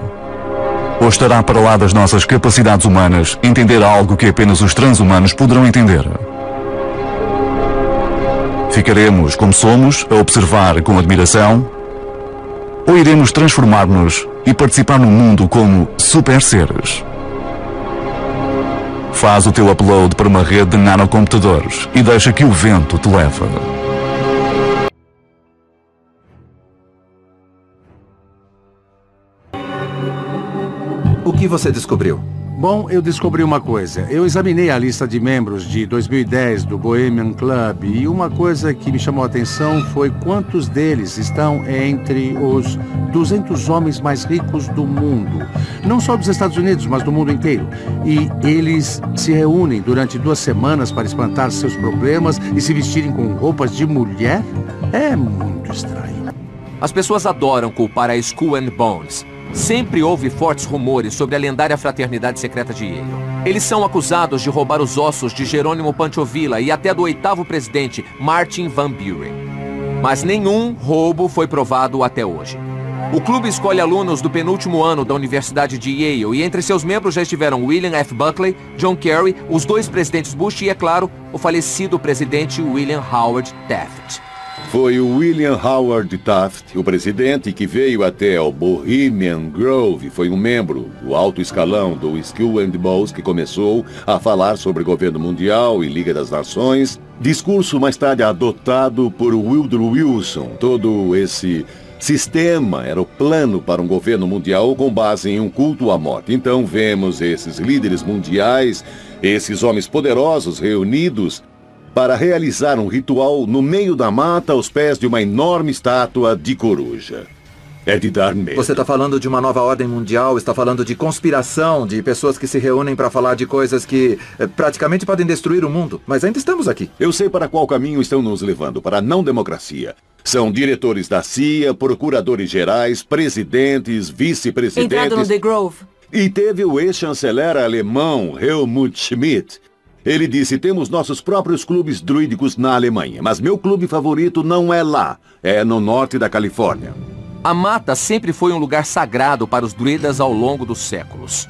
Ou estará para lá das nossas capacidades humanas entender algo que apenas os transhumanos poderão entender? Ficaremos como somos, a observar com admiração? Ou iremos transformar-nos e participar no mundo como super seres? Faz o teu upload para uma rede de nanocomputadores e deixa que o vento te leve. O que você descobriu? Bom, eu descobri uma coisa. Eu examinei a lista de membros de 2010 do Bohemian Club e uma coisa que me chamou a atenção foi quantos deles estão entre os 200 homens mais ricos do mundo. Não só dos Estados Unidos, mas do mundo inteiro. E eles se reúnem durante 2 semanas para espantar seus problemas e se vestirem com roupas de mulher? É muito estranho. As pessoas adoram culpar a Skull and Bones. Sempre houve fortes rumores sobre a lendária fraternidade secreta de Yale. Eles são acusados de roubar os ossos de Jerônimo Panchovilla e até do 8º presidente, Martin Van Buren. Mas nenhum roubo foi provado até hoje. O clube escolhe alunos do penúltimo ano da Universidade de Yale e entre seus membros já estiveram William F. Buckley, John Kerry, os 2 presidentes Bush e, é claro, o falecido presidente William Howard Taft. Foi o William Howard Taft, o presidente que veio até o Bohemian Grove, foi um membro do alto escalão do Skill and Bows que começou a falar sobre governo mundial e Liga das Nações, discurso mais tarde adotado por Woodrow Wilson. Todo esse sistema era o plano para um governo mundial com base em um culto à morte. Então vemos esses líderes mundiais, esses homens poderosos reunidos para realizar um ritual no meio da mata aos pés de uma enorme estátua de coruja. É de dar medo. Você está falando de uma nova ordem mundial, está falando de conspiração, de pessoas que se reúnem para falar de coisas que praticamente podem destruir o mundo. Mas ainda estamos aqui. Eu sei para qual caminho estão nos levando, para a não democracia. São diretores da CIA, procuradores gerais, presidentes, vice-presidentes... Entrado no The Grove. E teve o ex-chanceler alemão Helmut Schmidt. Ele disse, temos nossos próprios clubes druídicos na Alemanha, mas meu clube favorito não é lá, é no norte da Califórnia. A mata sempre foi um lugar sagrado para os druidas ao longo dos séculos.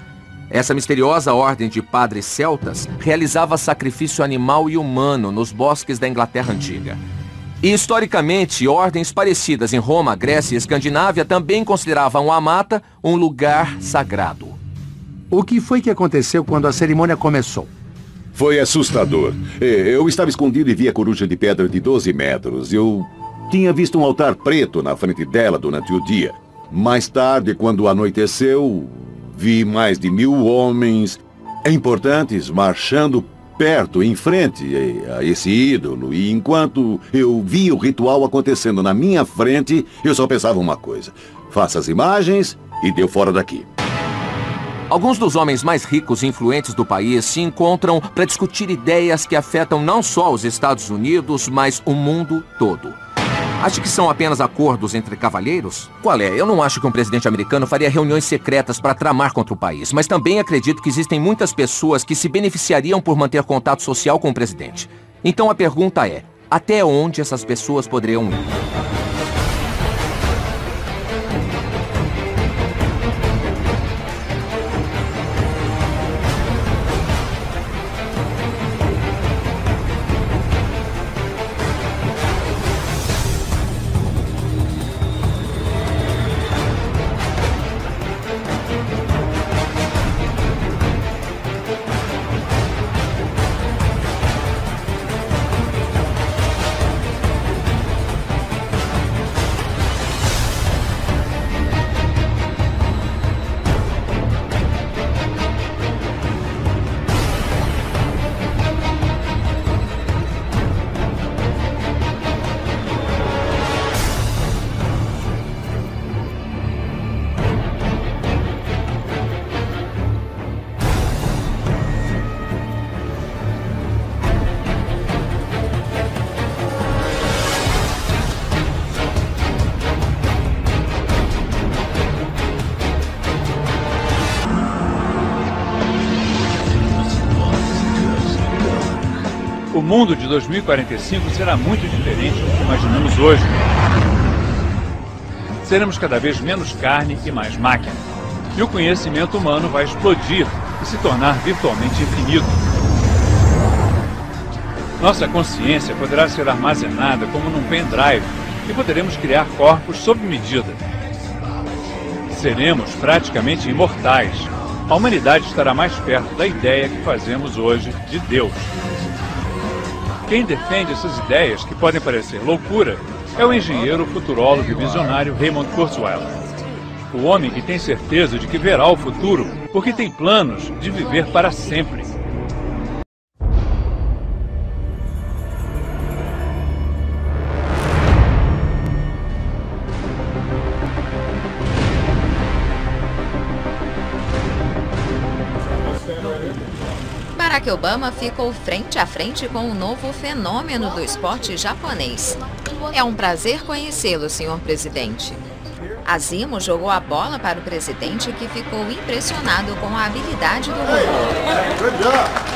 Essa misteriosa ordem de padres celtas realizava sacrifício animal e humano nos bosques da Inglaterra Antiga. E, historicamente, ordens parecidas em Roma, Grécia e Escandinávia também consideravam a mata um lugar sagrado. O que foi que aconteceu quando a cerimônia começou? Foi assustador. Eu estava escondido e vi a coruja de pedra de 12 metros. Eu tinha visto um altar preto na frente dela durante o dia. Mais tarde, quando anoiteceu, vi mais de 1000 homens importantes marchando perto, em frente a esse ídolo. E enquanto eu via o ritual acontecendo na minha frente, eu só pensava uma coisa. Faça as imagens e deu fora daqui. Alguns dos homens mais ricos e influentes do país se encontram para discutir ideias que afetam não só os Estados Unidos, mas o mundo todo. Acha que são apenas acordos entre cavalheiros? Qual é? Eu não acho que um presidente americano faria reuniões secretas para tramar contra o país, mas também acredito que existem muitas pessoas que se beneficiariam por manter contato social com o presidente. Então a pergunta é, até onde essas pessoas poderiam ir? O mundo de 2045 será muito diferente do que imaginamos hoje. Seremos cada vez menos carne e mais máquina. E o conhecimento humano vai explodir e se tornar virtualmente infinito. Nossa consciência poderá ser armazenada como num pendrive e poderemos criar corpos sob medida. Seremos praticamente imortais. A humanidade estará mais perto da ideia que fazemos hoje de Deus. Quem defende essas ideias, que podem parecer loucura, é o engenheiro, futurólogo e visionário Raymond Kurzweil. O homem que tem certeza de que verá o futuro, porque tem planos de viver para sempre. Barack Obama ficou frente a frente com um novo fenômeno do esporte japonês. É um prazer conhecê-lo, senhor presidente. Asimo jogou a bola para o presidente, que ficou impressionado com a habilidade do robô.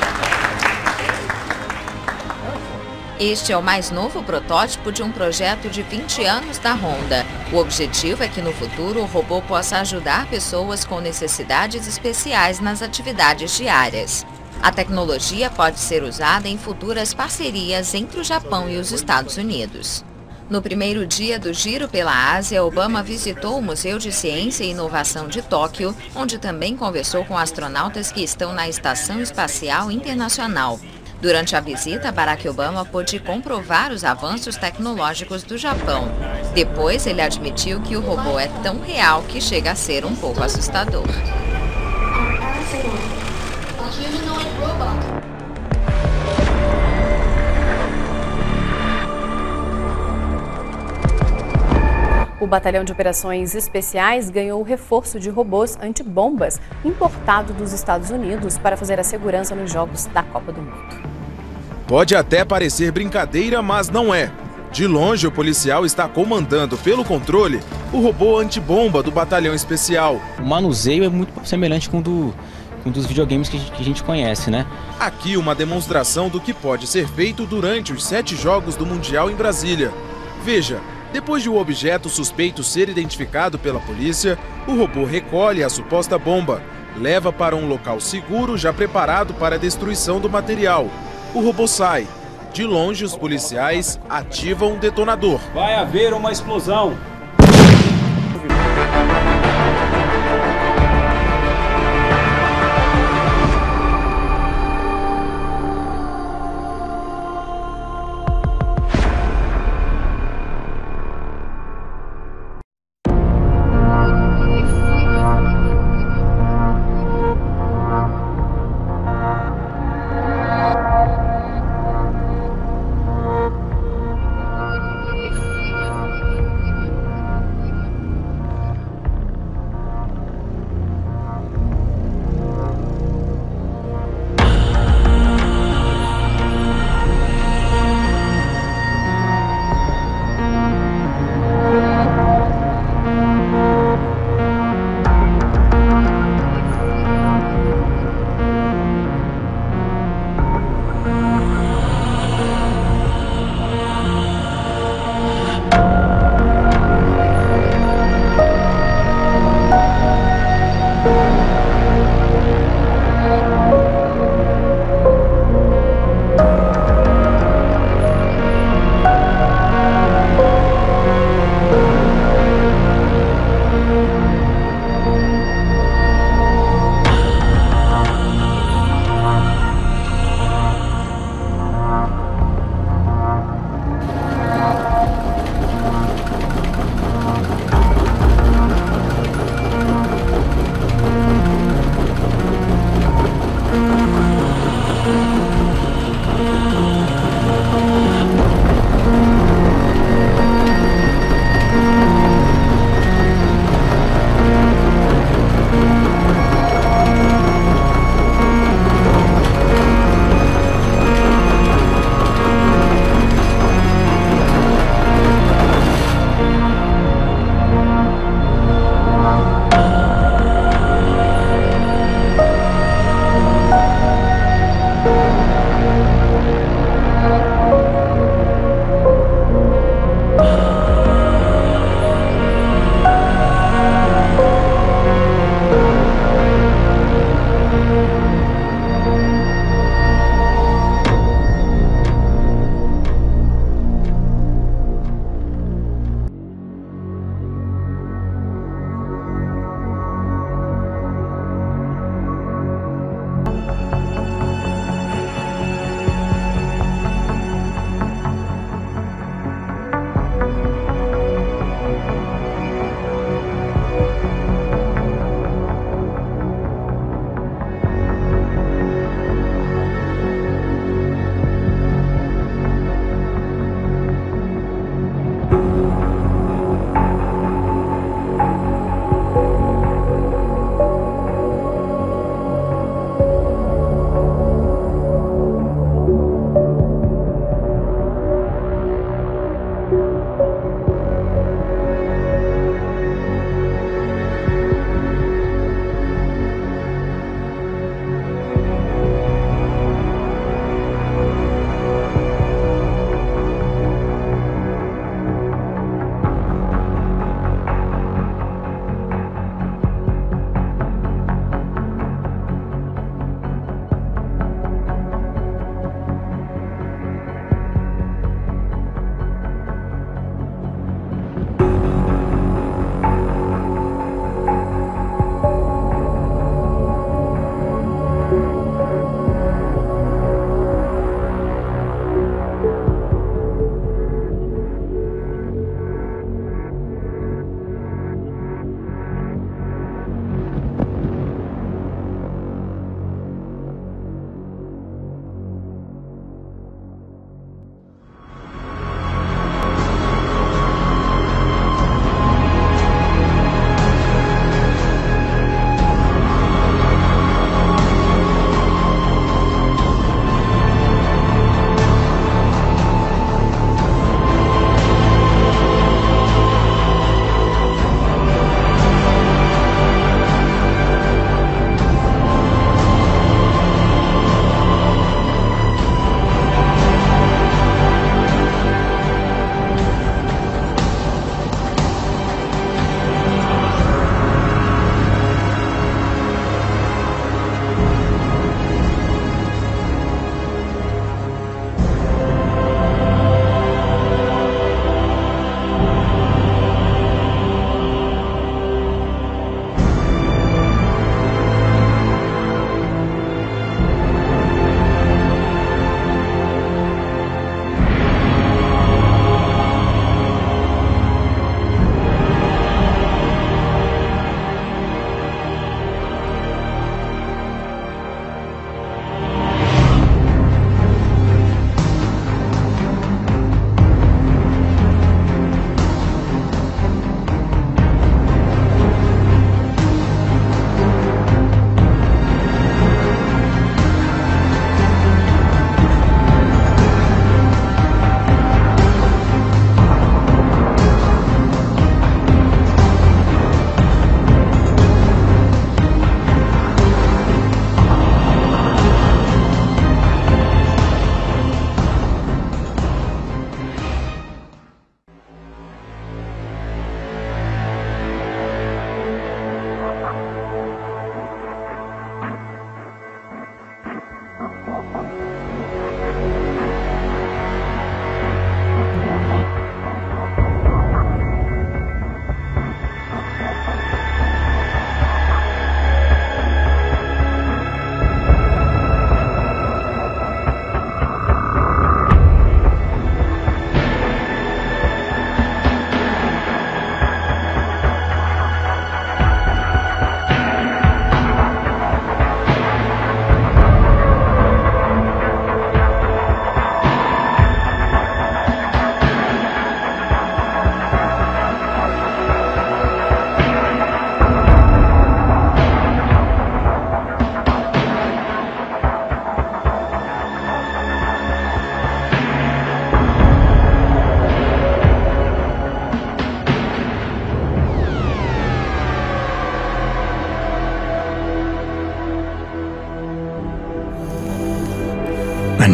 Este é o mais novo protótipo de um projeto de 20 anos da Honda. O objetivo é que no futuro o robô possa ajudar pessoas com necessidades especiais nas atividades diárias. A tecnologia pode ser usada em futuras parcerias entre o Japão e os Estados Unidos. No primeiro dia do Giro pela Ásia, Obama visitou o Museu de Ciência e Inovação de Tóquio, onde também conversou com astronautas que estão na Estação Espacial Internacional. Durante a visita, Barack Obama pôde comprovar os avanços tecnológicos do Japão. Depois, ele admitiu que o robô é tão real que chega a ser um pouco assustador. O Batalhão de Operações Especiais ganhou o reforço de robôs antibombas importado dos Estados Unidos para fazer a segurança nos Jogos da Copa do Mundo. Pode até parecer brincadeira, mas não é. De longe, o policial está comandando pelo controle o robô antibomba do Batalhão Especial. O manuseio é muito semelhante com um dos videogames que a gente conhece, né? Aqui uma demonstração do que pode ser feito durante os 7 Jogos do Mundial em Brasília. Veja, depois de o objeto suspeito ser identificado pela polícia, o robô recolhe a suposta bomba, leva para um local seguro já preparado para a destruição do material. O robô sai. De longe, os policiais ativam um detonador. Vai haver uma explosão.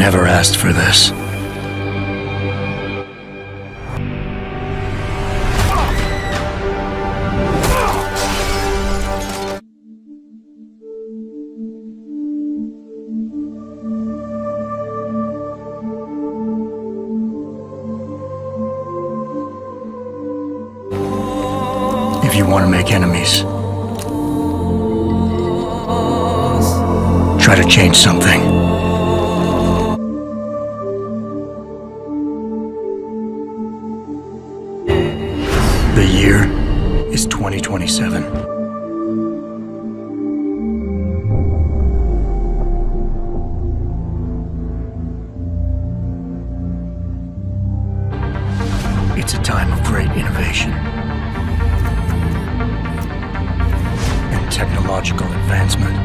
never asked for this. If you want to make enemies, try to change something. The year is 2027. It's a time of great innovation and technological advancement.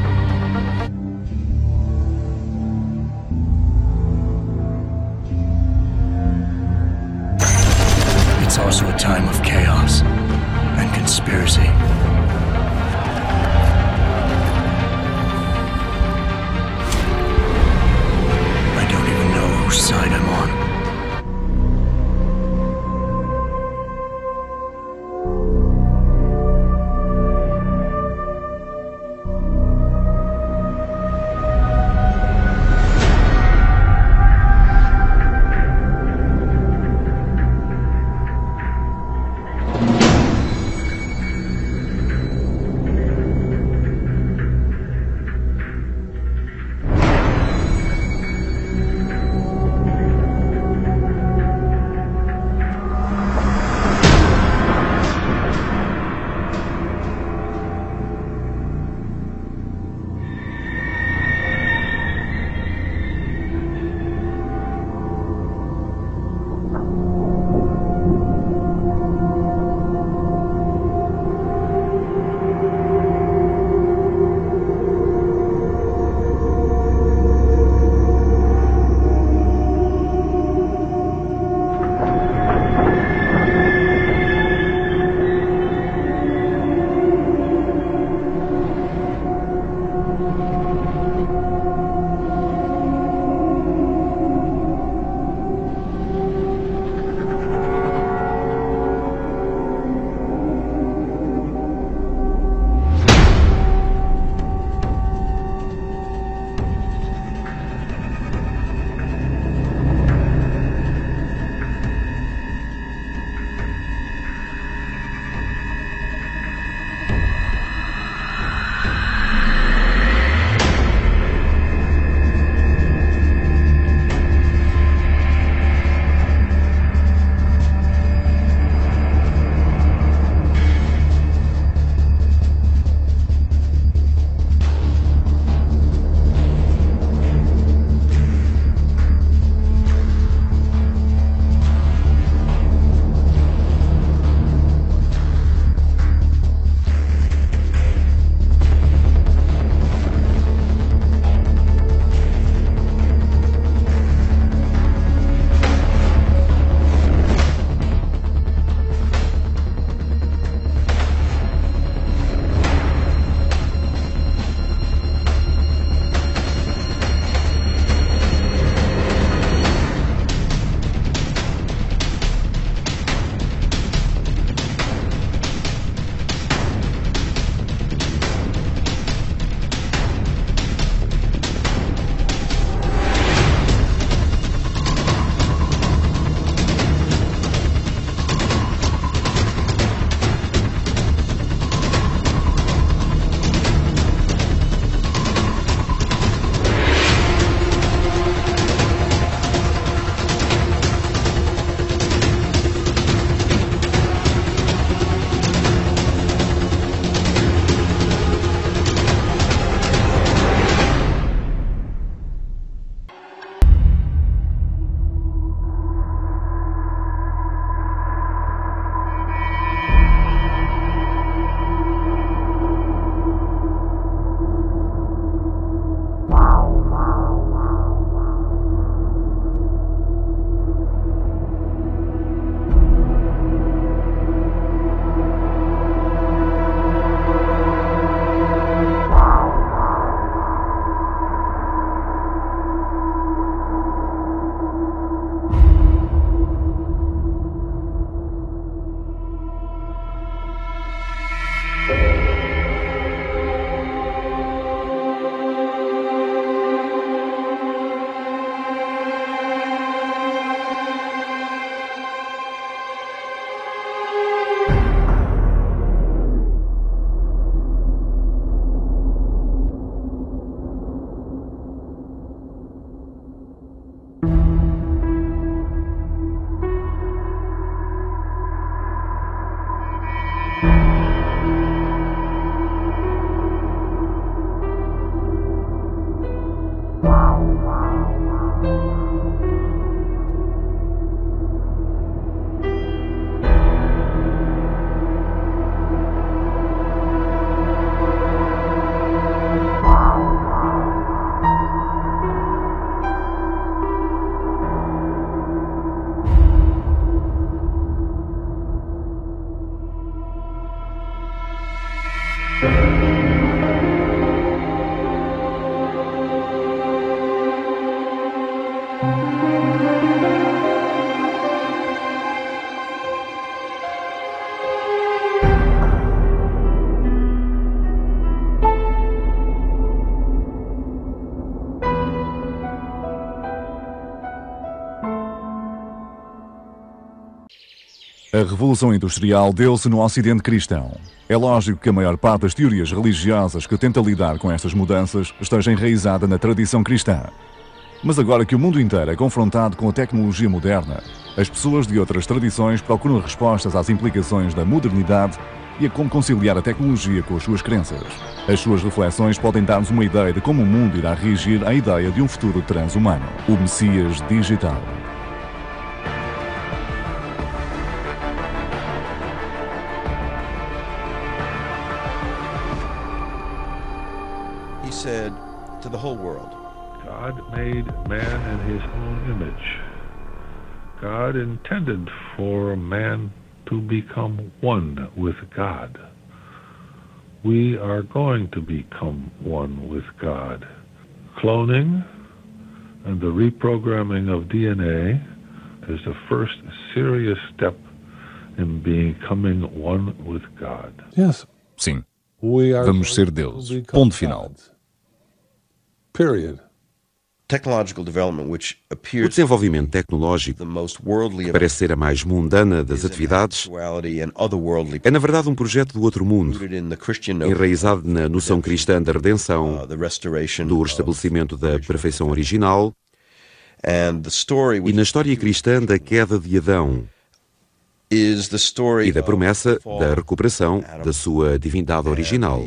It's also a time of chaos and conspiracy. I don't even know whose side I'm on. A Revolução Industrial deu-se no Ocidente cristão. É lógico que a maior parte das teorias religiosas que tenta lidar com estas mudanças esteja enraizada na tradição cristã. Mas agora que o mundo inteiro é confrontado com a tecnologia moderna, as pessoas de outras tradições procuram respostas às implicações da modernidade e a como conciliar a tecnologia com as suas crenças. As suas reflexões podem dar-nos uma ideia de como o mundo irá reagir à ideia de um futuro transhumano, o Messias digital. He said to the whole world, God made man in his own image. God intended for man to become one with God. We are going to become one with God. Cloning and the reprogramming of DNA is the first serious step in becoming one with God. Yes. Sim. Vamos ser Deus. Ponto final. Period. O desenvolvimento tecnológico, que parece ser a mais mundana das atividades, é na verdade um projeto do outro mundo, enraizado na noção cristã da redenção, do restabelecimento da perfeição original e na história cristã da queda de Adão e da promessa da recuperação da sua divindade original.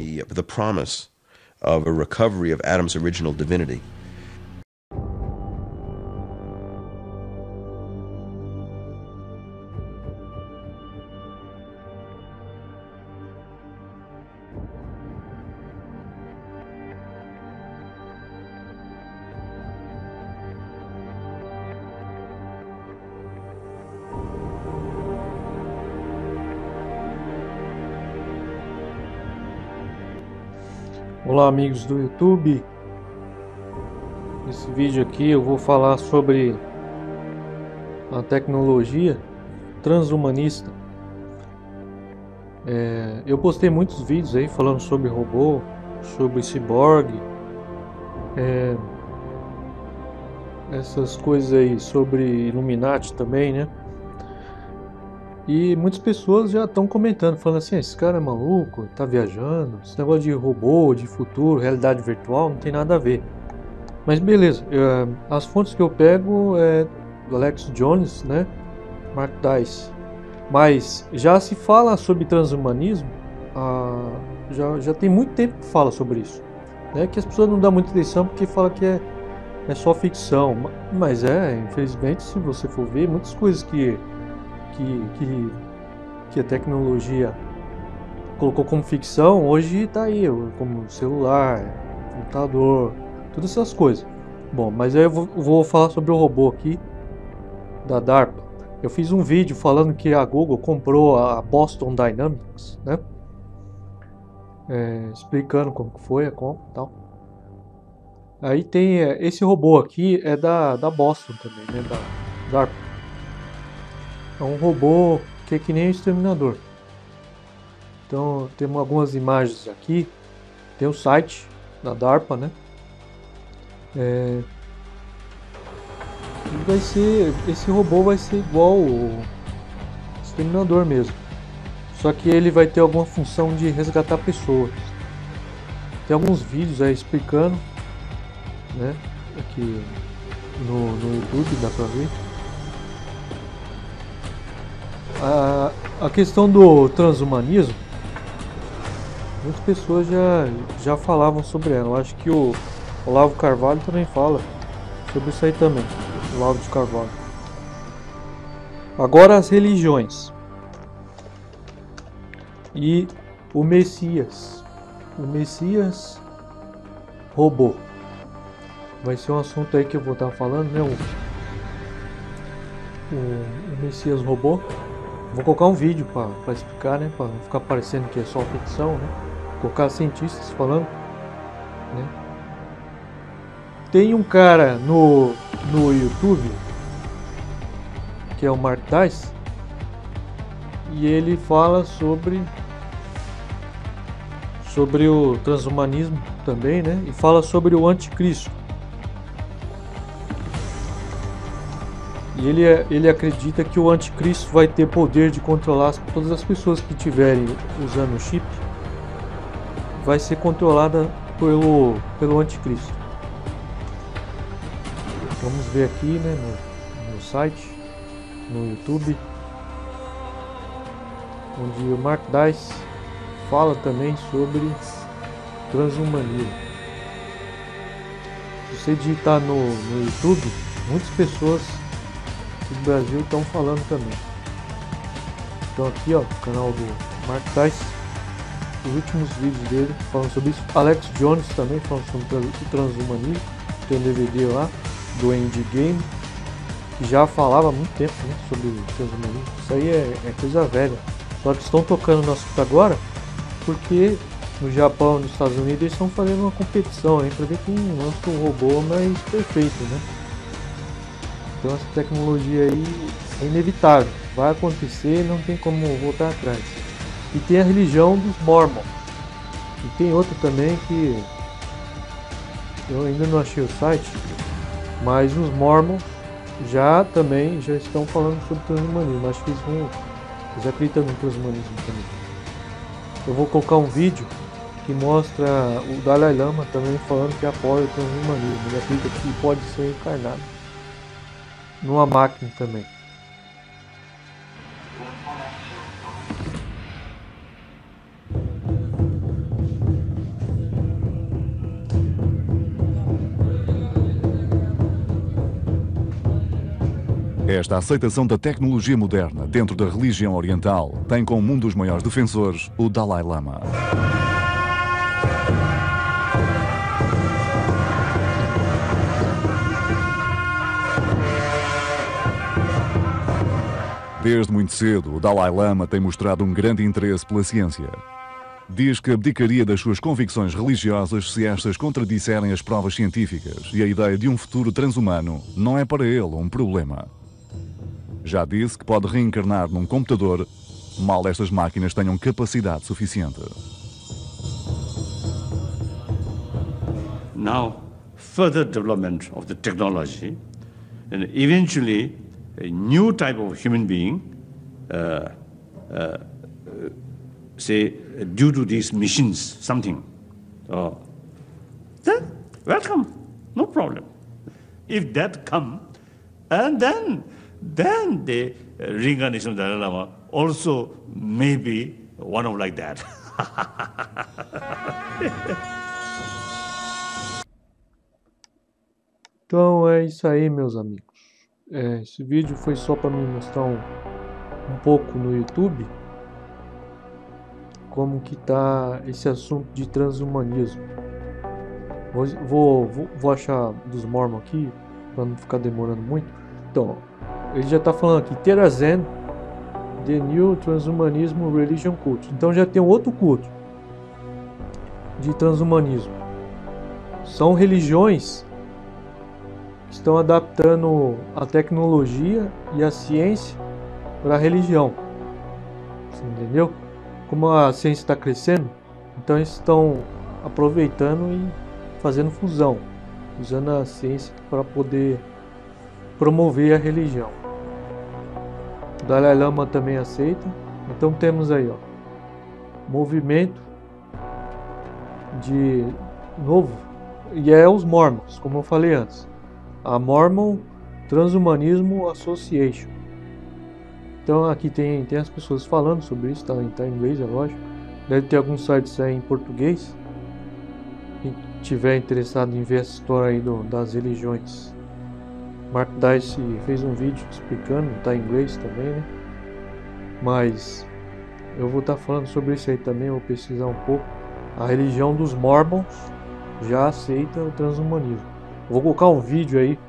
Olá amigos do YouTube, nesse vídeo aqui eu vou falar sobre a tecnologia transhumanista. Eu postei muitos vídeos aí falando sobre robô, sobre ciborgue, essas coisas aí, sobre Illuminati também, né? E muitas pessoas já estão comentando, falando assim, esse cara é maluco, tá viajando, esse negócio de robô, de futuro, realidade virtual, não tem nada a ver. Mas beleza, as fontes que eu pego é do Alex Jones, né, Mark Dice. Mas já se fala sobre transhumanismo, já tem muito tempo que fala sobre isso. Né, que as pessoas não dão muita atenção porque falam que é só ficção. Mas infelizmente, se você for ver, muitas coisas que a tecnologia colocou como ficção, hoje está aí, como celular, computador, todas essas coisas. Bom, mas aí eu vou falar sobre o robô aqui, da DARPA. Eu fiz um vídeo falando que a Google comprou a Boston Dynamics, né? Explicando como que foi a compra e tal. Aí tem esse robô aqui, é da Boston também, né? Da DARPA. É um robô que é que nem o Exterminador. Então temos algumas imagens aqui. Tem o site da DARPA, né? Esse robô vai ser igual o Exterminador mesmo. Só que ele vai ter alguma função de resgatar pessoas. Tem alguns vídeos aí explicando, né? Aqui no YouTube dá pra ver. A questão do transhumanismo, muitas pessoas já falavam sobre ela. Eu acho que o Olavo Carvalho também fala sobre isso aí também. Olavo de Carvalho. Agora as religiões e o Messias. O Messias robô. Vai ser um assunto aí que eu vou estar falando, né? O Messias robô. Vou colocar um vídeo para explicar, né? Para não ficar parecendo que é só ficção, né? Vou colocar cientistas falando, né? Tem um cara no YouTube que é o Mark Dice e ele fala sobre o transhumanismo também, né? E fala sobre o anticristo. E ele acredita que o anticristo vai ter poder de controlar todas as pessoas que estiverem usando o chip. Vai ser controlada pelo anticristo. Vamos ver aqui, né, no site, no YouTube, onde o Mark Dice fala também sobre transhumanismo. Se você digitar no YouTube, muitas pessoas do Brasil estão falando também. Então aqui, ó, o canal do Mark Dice, os últimos vídeos dele falando sobre isso. Alex Jones também falando sobre o transhumanismo. Tem um DVD lá do Endgame, que já falava há muito tempo, né, sobre o transhumanismo. Isso aí é coisa velha. Só que estão tocando no assunto agora porque no Japão e nos Estados Unidos eles estão fazendo uma competição aí para ver quem lança um robô mais perfeito, né? Então essa tecnologia aí é inevitável, vai acontecer, não tem como voltar atrás. E tem a religião dos Mormon. E tem outra também que eu ainda não achei o site, mas os Mormon já estão falando sobre transhumanismo. Acho que eles acreditam no transhumanismo também. Eu vou colocar um vídeo que mostra o Dalai Lama também falando que apoia o transhumanismo. Ele acredita que pode ser encarnado numa máquina também. Esta aceitação da tecnologia moderna dentro da religião oriental tem como um dos maiores defensores o Dalai Lama. Desde muito cedo, o Dalai Lama tem mostrado um grande interesse pela ciência. Diz que abdicaria das suas convicções religiosas se estas contradisserem as provas científicas e a ideia de um futuro transhumano não é para ele um problema. Já disse que pode reencarnar num computador, mal estas máquinas tenham capacidade suficiente. Now, further development of the technology, and eventually a new type of human being, say, due to these machines, something, then welcome, no problem. If that come, and then the reincarnation of the Dalai Lama also may be one of like that. Então é isso aí, meus amigos. Esse vídeo foi só para me mostrar um pouco no YouTube como que tá esse assunto de transhumanismo. Vou achar dos Mormon aqui para não ficar demorando muito. Então, ele já está falando aqui, Theravada, The New Transhumanism Religion Cult. Então já tem um outro culto de transhumanismo. São religiões que estão adaptando a tecnologia e a ciência para a religião. Você entendeu? Como a ciência está crescendo, então eles estão aproveitando e fazendo fusão, usando a ciência para poder promover a religião. O Dalai Lama também aceita. Então temos aí, ó, movimento de novo, e é os Mormons, como eu falei antes, a Mormon Transhumanism Association. Então aqui tem as pessoas falando sobre isso, tá em inglês, é lógico. Deve ter alguns sites aí em português. Quem tiver interessado em ver essa história aí das religiões, Mark Dice fez um vídeo explicando, tá em inglês também, né? Mas eu vou estar falando sobre isso aí também, vou pesquisar um pouco. A religião dos Mormons já aceita o transhumanismo. Vou colocar um vídeo aí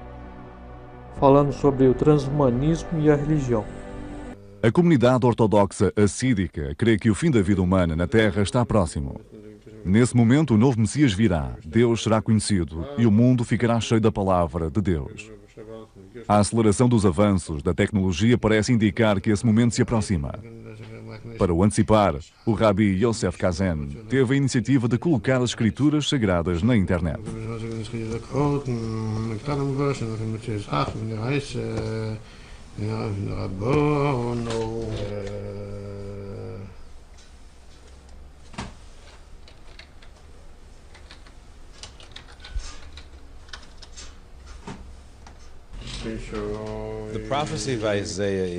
falando sobre o transhumanismo e a religião. A comunidade ortodoxa assídica crê que o fim da vida humana na Terra está próximo. Nesse momento, o novo Messias virá, Deus será conhecido e o mundo ficará cheio da palavra de Deus. A aceleração dos avanços da tecnologia parece indicar que esse momento se aproxima. Para o antecipar, o Rabbi Yosef Kazan teve a iniciativa de colocar as escrituras sagradas na internet.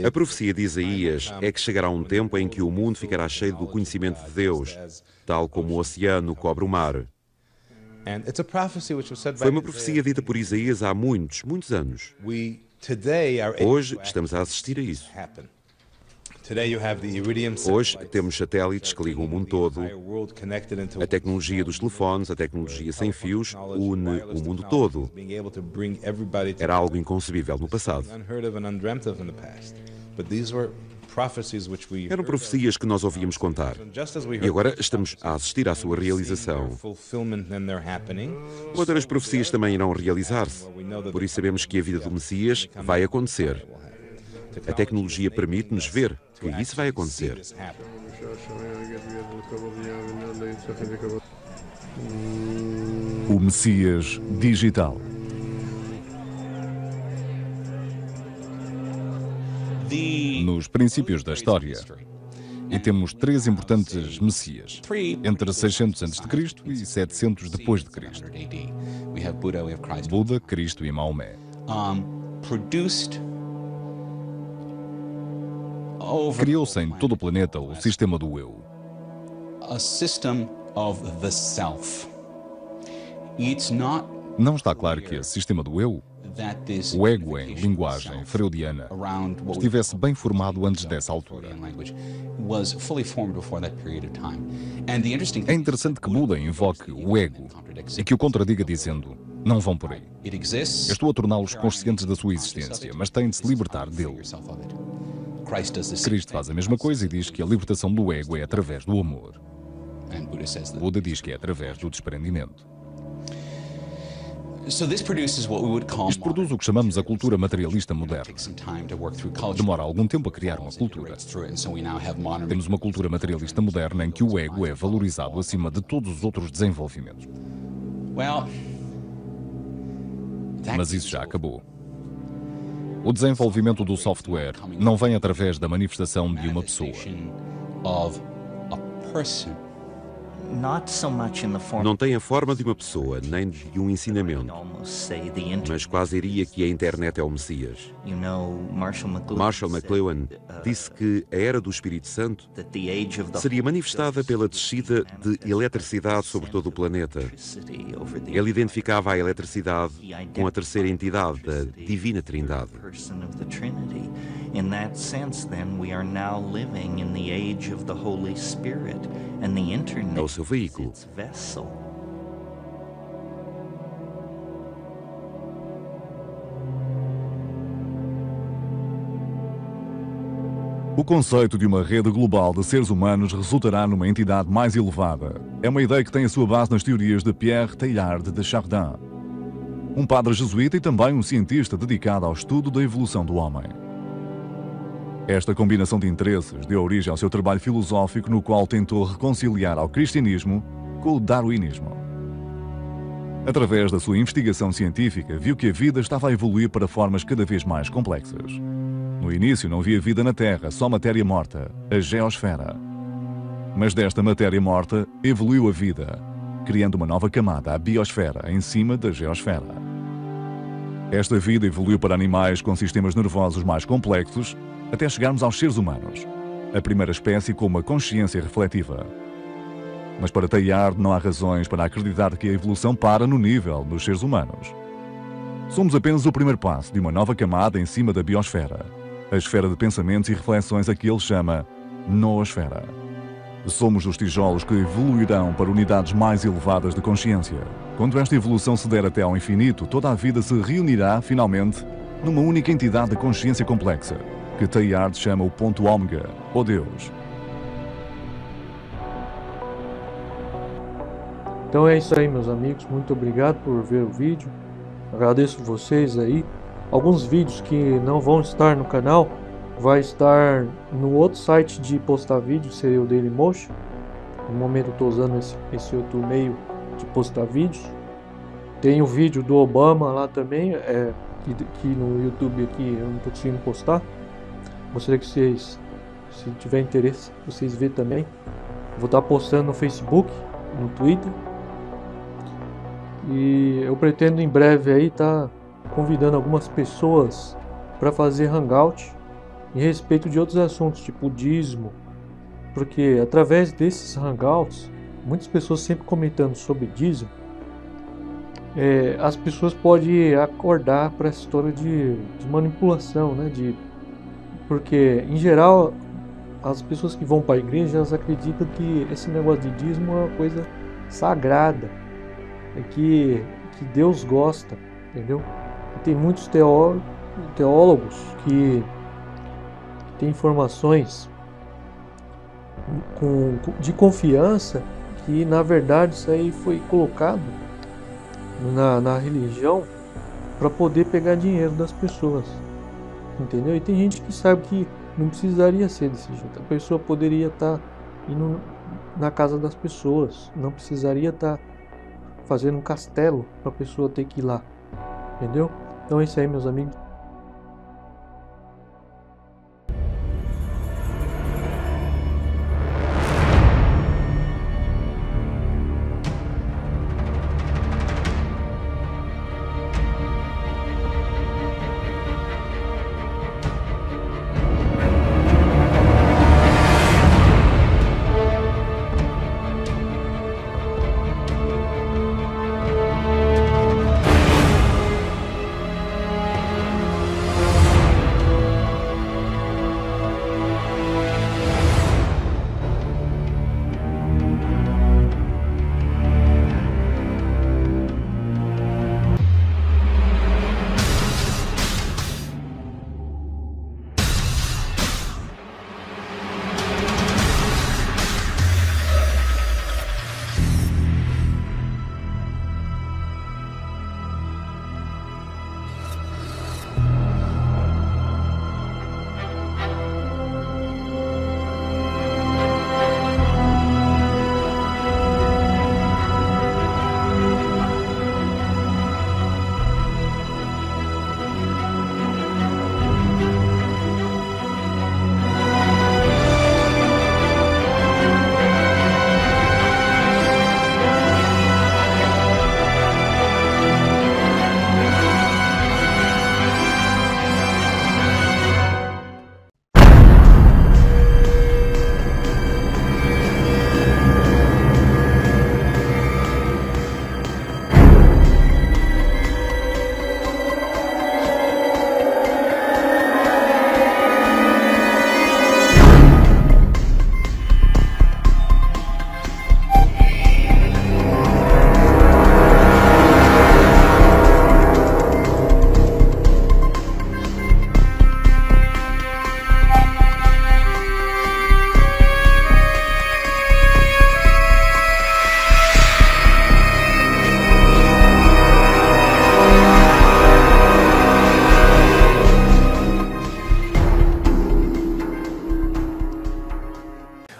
A profecia de Isaías é que chegará um tempo em que o mundo ficará cheio do conhecimento de Deus, tal como o oceano cobre o mar. Foi uma profecia dita por Isaías há muitos anos. Hoje estamos a assistir a isso. Hoje temos satélites que ligam o mundo todo. A tecnologia dos telefones, a tecnologia sem fios, une o mundo todo. Era algo inconcebível no passado. Eram profecias que nós ouvíamos contar. E agora estamos a assistir à sua realização. Outras profecias também irão realizar-se. Por isso sabemos que a vida do Messias vai acontecer. A tecnologia permite-nos ver que isso vai acontecer. O Messias digital. Nos princípios da história, e temos três importantes Messias, entre 600 a.C. e 700 depois de Cristo. Buda, Cristo e Maomé. Criou-se em todo o planeta o sistema do eu. Não está claro que esse sistema do eu, o ego em linguagem freudiana, estivesse bem formado antes dessa altura. É interessante que Buda invoque o ego e que o contradiga dizendo: não vão por aí. Estou a torná-los conscientes da sua existência, mas têm de se libertar dele. Cristo faz a mesma coisa e diz que a libertação do ego é através do amor. Buda diz que é através do desprendimento. Isto produz o que chamamos a cultura materialista moderna. Demora algum tempo a criar uma cultura. Temos uma cultura materialista moderna em que o ego é valorizado acima de todos os outros desenvolvimentos. Mas isso já acabou. O desenvolvimento do software não vem através da manifestação de uma pessoa. Não tem a forma de uma pessoa, nem de um ensinamento, mas quase diria que a internet é o Messias. Marshall McLuhan disse que a era do Espírito Santo seria manifestada pela descida de eletricidade sobre todo o planeta. Ele identificava a eletricidade com a terceira entidade, da Divina Trindade. In that sense, then, we are now living in the age of the Holy Spirit, and the internet é o seu veículo. is its vessel. O conceito de uma rede global de seres humanos resultará numa entidade mais elevada. É uma ideia que tem a sua base nas teorias de Pierre Teilhard de Chardin, um padre jesuíta e também um cientista dedicado ao estudo da evolução do homem. Esta combinação de interesses deu origem ao seu trabalho filosófico, no qual tentou reconciliar ao cristianismo com o darwinismo. Através da sua investigação científica, viu que a vida estava a evoluir para formas cada vez mais complexas. No início não havia vida na Terra, só matéria morta, a geosfera. Mas desta matéria morta evoluiu a vida, criando uma nova camada, a biosfera, em cima da geosfera. Esta vida evoluiu para animais com sistemas nervosos mais complexos, até chegarmos aos seres humanos, a primeira espécie com uma consciência refletiva. Mas para Teilhard não há razões para acreditar que a evolução para no nível dos seres humanos. Somos apenas o primeiro passo de uma nova camada em cima da biosfera, a esfera de pensamentos e reflexões a que ele chama noosfera. Somos os tijolos que evoluirão para unidades mais elevadas de consciência. Quando esta evolução se der até ao infinito, toda a vida se reunirá, finalmente, numa única entidade de consciência complexa, que Teilhard chama o ponto ômega, ou Deus. Então é isso aí, meus amigos. Muito obrigado por ver o vídeo. Agradeço vocês aí. Alguns vídeos que não vão estar no canal vai estar no outro site de postar vídeo, seria o Dailymotion. No momento eu estou usando esse outro meio de postar vídeos. Tem o vídeo do Obama lá também, que no YouTube aqui eu não estou conseguindo postar. Gostaria que vocês, se tiver interesse, vocês verem também. Vou estar postando no Facebook, no Twitter. E eu pretendo em breve aí estar convidando algumas pessoas para fazer hangout em respeito de outros assuntos, tipo dízimo. Porque através desses hangouts, muitas pessoas sempre comentando sobre dízimo, as pessoas podem acordar para essa história de manipulação, né? Porque em geral as pessoas que vão para a igreja, elas acreditam que esse negócio de dízimo é uma coisa sagrada, que Deus gosta, entendeu? E tem muitos teólogos que têm informações de confiança que na verdade isso aí foi colocado na religião para poder pegar dinheiro das pessoas, entendeu? E tem gente que sabe que não precisaria ser desse jeito. A pessoa poderia estar indo na casa das pessoas, não precisaria estar fazendo um castelo para a pessoa ter que ir lá, entendeu? Então é isso aí, meus amigos.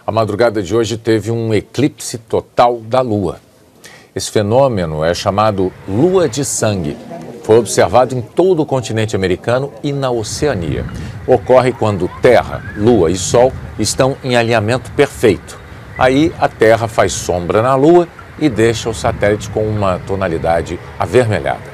A madrugada de hoje teve um eclipse total da Lua. Esse fenômeno é chamado Lua de Sangue. Foi observado em todo o continente americano e na Oceania. Ocorre quando Terra, Lua e Sol estão em alinhamento perfeito. Aí a Terra faz sombra na Lua e deixa o satélite com uma tonalidade avermelhada.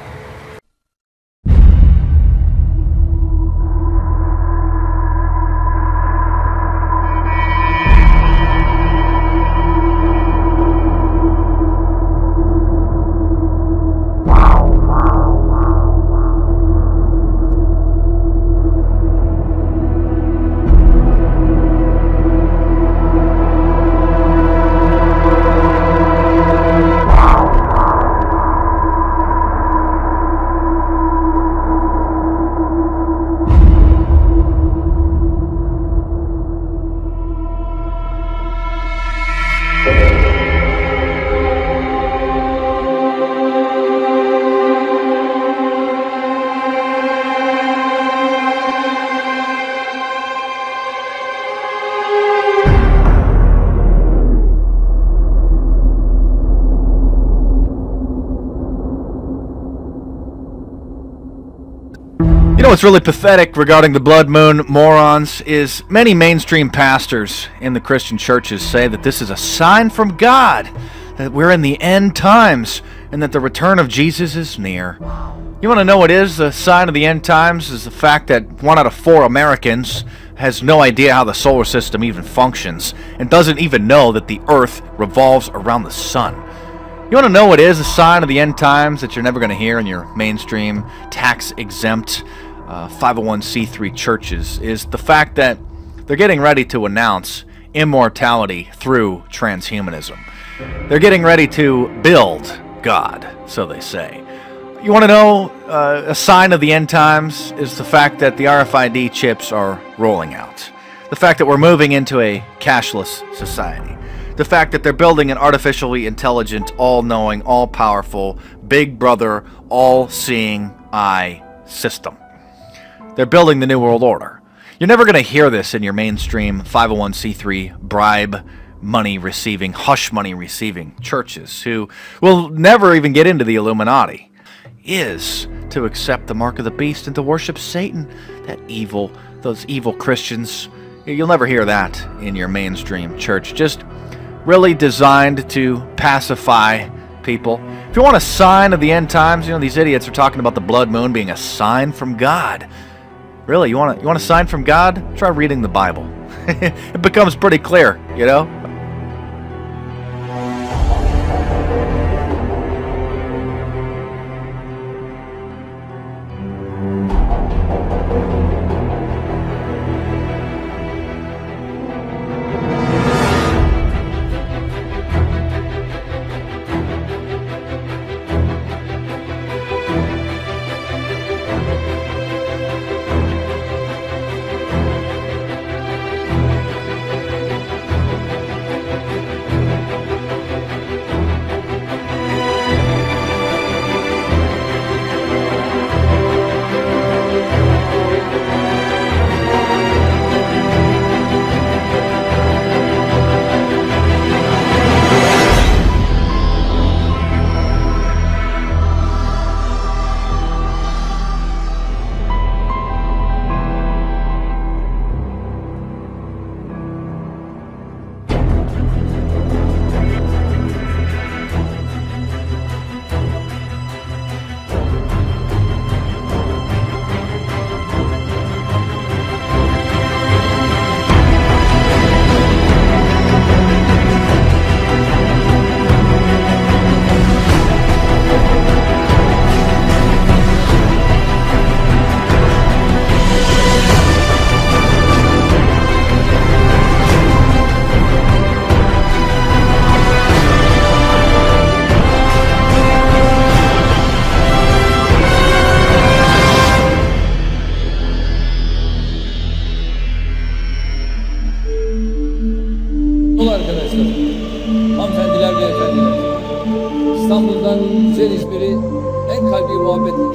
know what's really pathetic regarding the blood moon, morons, is many mainstream pastors in the Christian churches say that this is a sign from God, that we're in the end times, and that the return of Jesus is near. You want to know what is the sign of the end times? Is the fact that 1 out of 4 Americans has no idea how the solar system even functions, and doesn't even know that the Earth revolves around the sun. You want to know what is a sign of the end times that you're never going to hear in your mainstream, tax-exempt 501c3 churches? Is the fact that they're getting ready to announce immortality through transhumanism. They're getting ready to build God, so they say. You want to know a sign of the end times is the fact that the RFID chips are rolling out. The fact that we're moving into a cashless society. The fact that they're building an artificially intelligent, all-knowing, all-powerful, big brother, all-seeing eye system. They're building the New World Order. You're never going to hear this in your mainstream 501c3 bribe money receiving, hush money receiving churches who will never even get into the Illuminati. Is to accept the mark of the beast and to worship Satan. Those evil Christians. You'll never hear that in your mainstream church. Just really designed to pacify people. If you want a sign of the end times, you know, these idiots are talking about the blood moon being a sign from God. Really, you want a sign from God? Try reading the Bible. It becomes pretty clear, you know?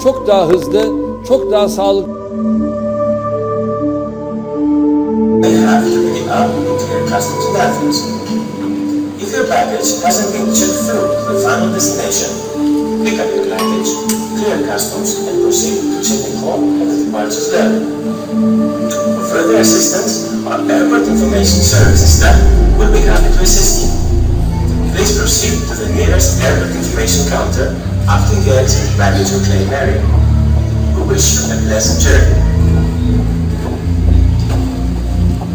Çok daha hızlı, çok daha sağlıklı. They have to pick up nuclear customs and bathrooms. If your package hasn't been shipped through to the final destination, pick up your luggage, clear customs, and proceed to shipping home at the departure there. For further assistance, our airport information services staff will be happy to assist you. Please proceed to the nearest airport information counter after the exit baggage reclaim area. We wish you a pleasant journey.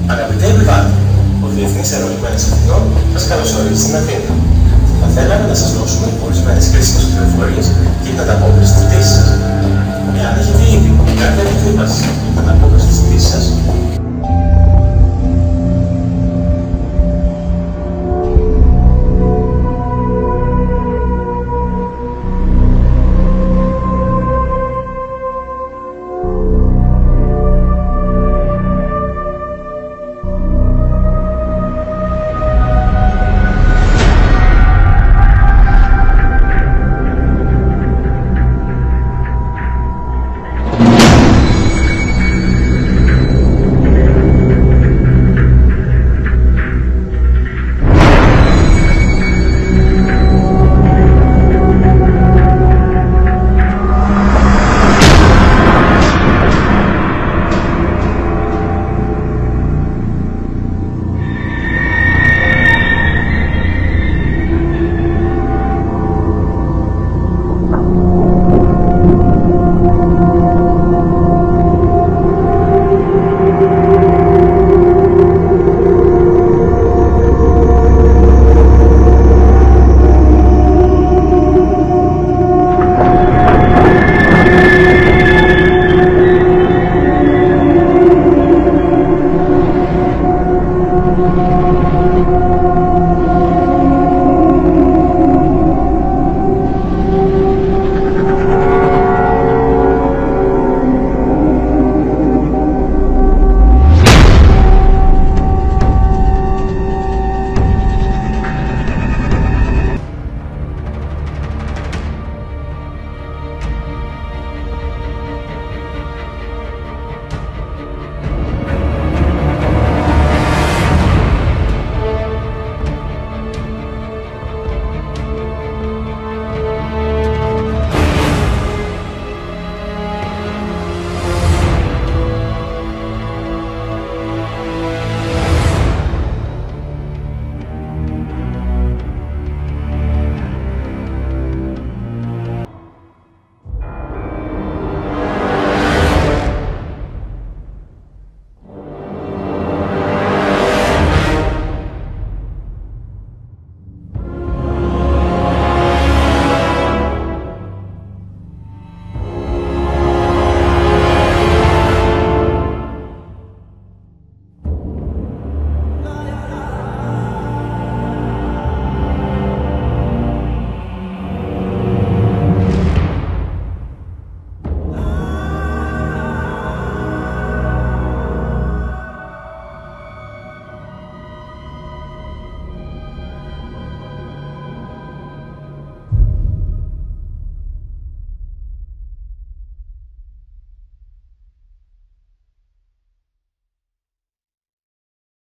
Αγαπητοί επιβάτες, ο Διεθνής Αερολιμένης Αθηνών σας καλωσορίζει στην Αθήνα. Θα θέλαμε να σας δώσουμε ορισμένες κρίσιμες πληροφορίες για την ανταπόκριση της πτήσης σας. Εάν έχετε ήδη κάποια επιβίβαση για την ανταπόκριση της πτήσης σας,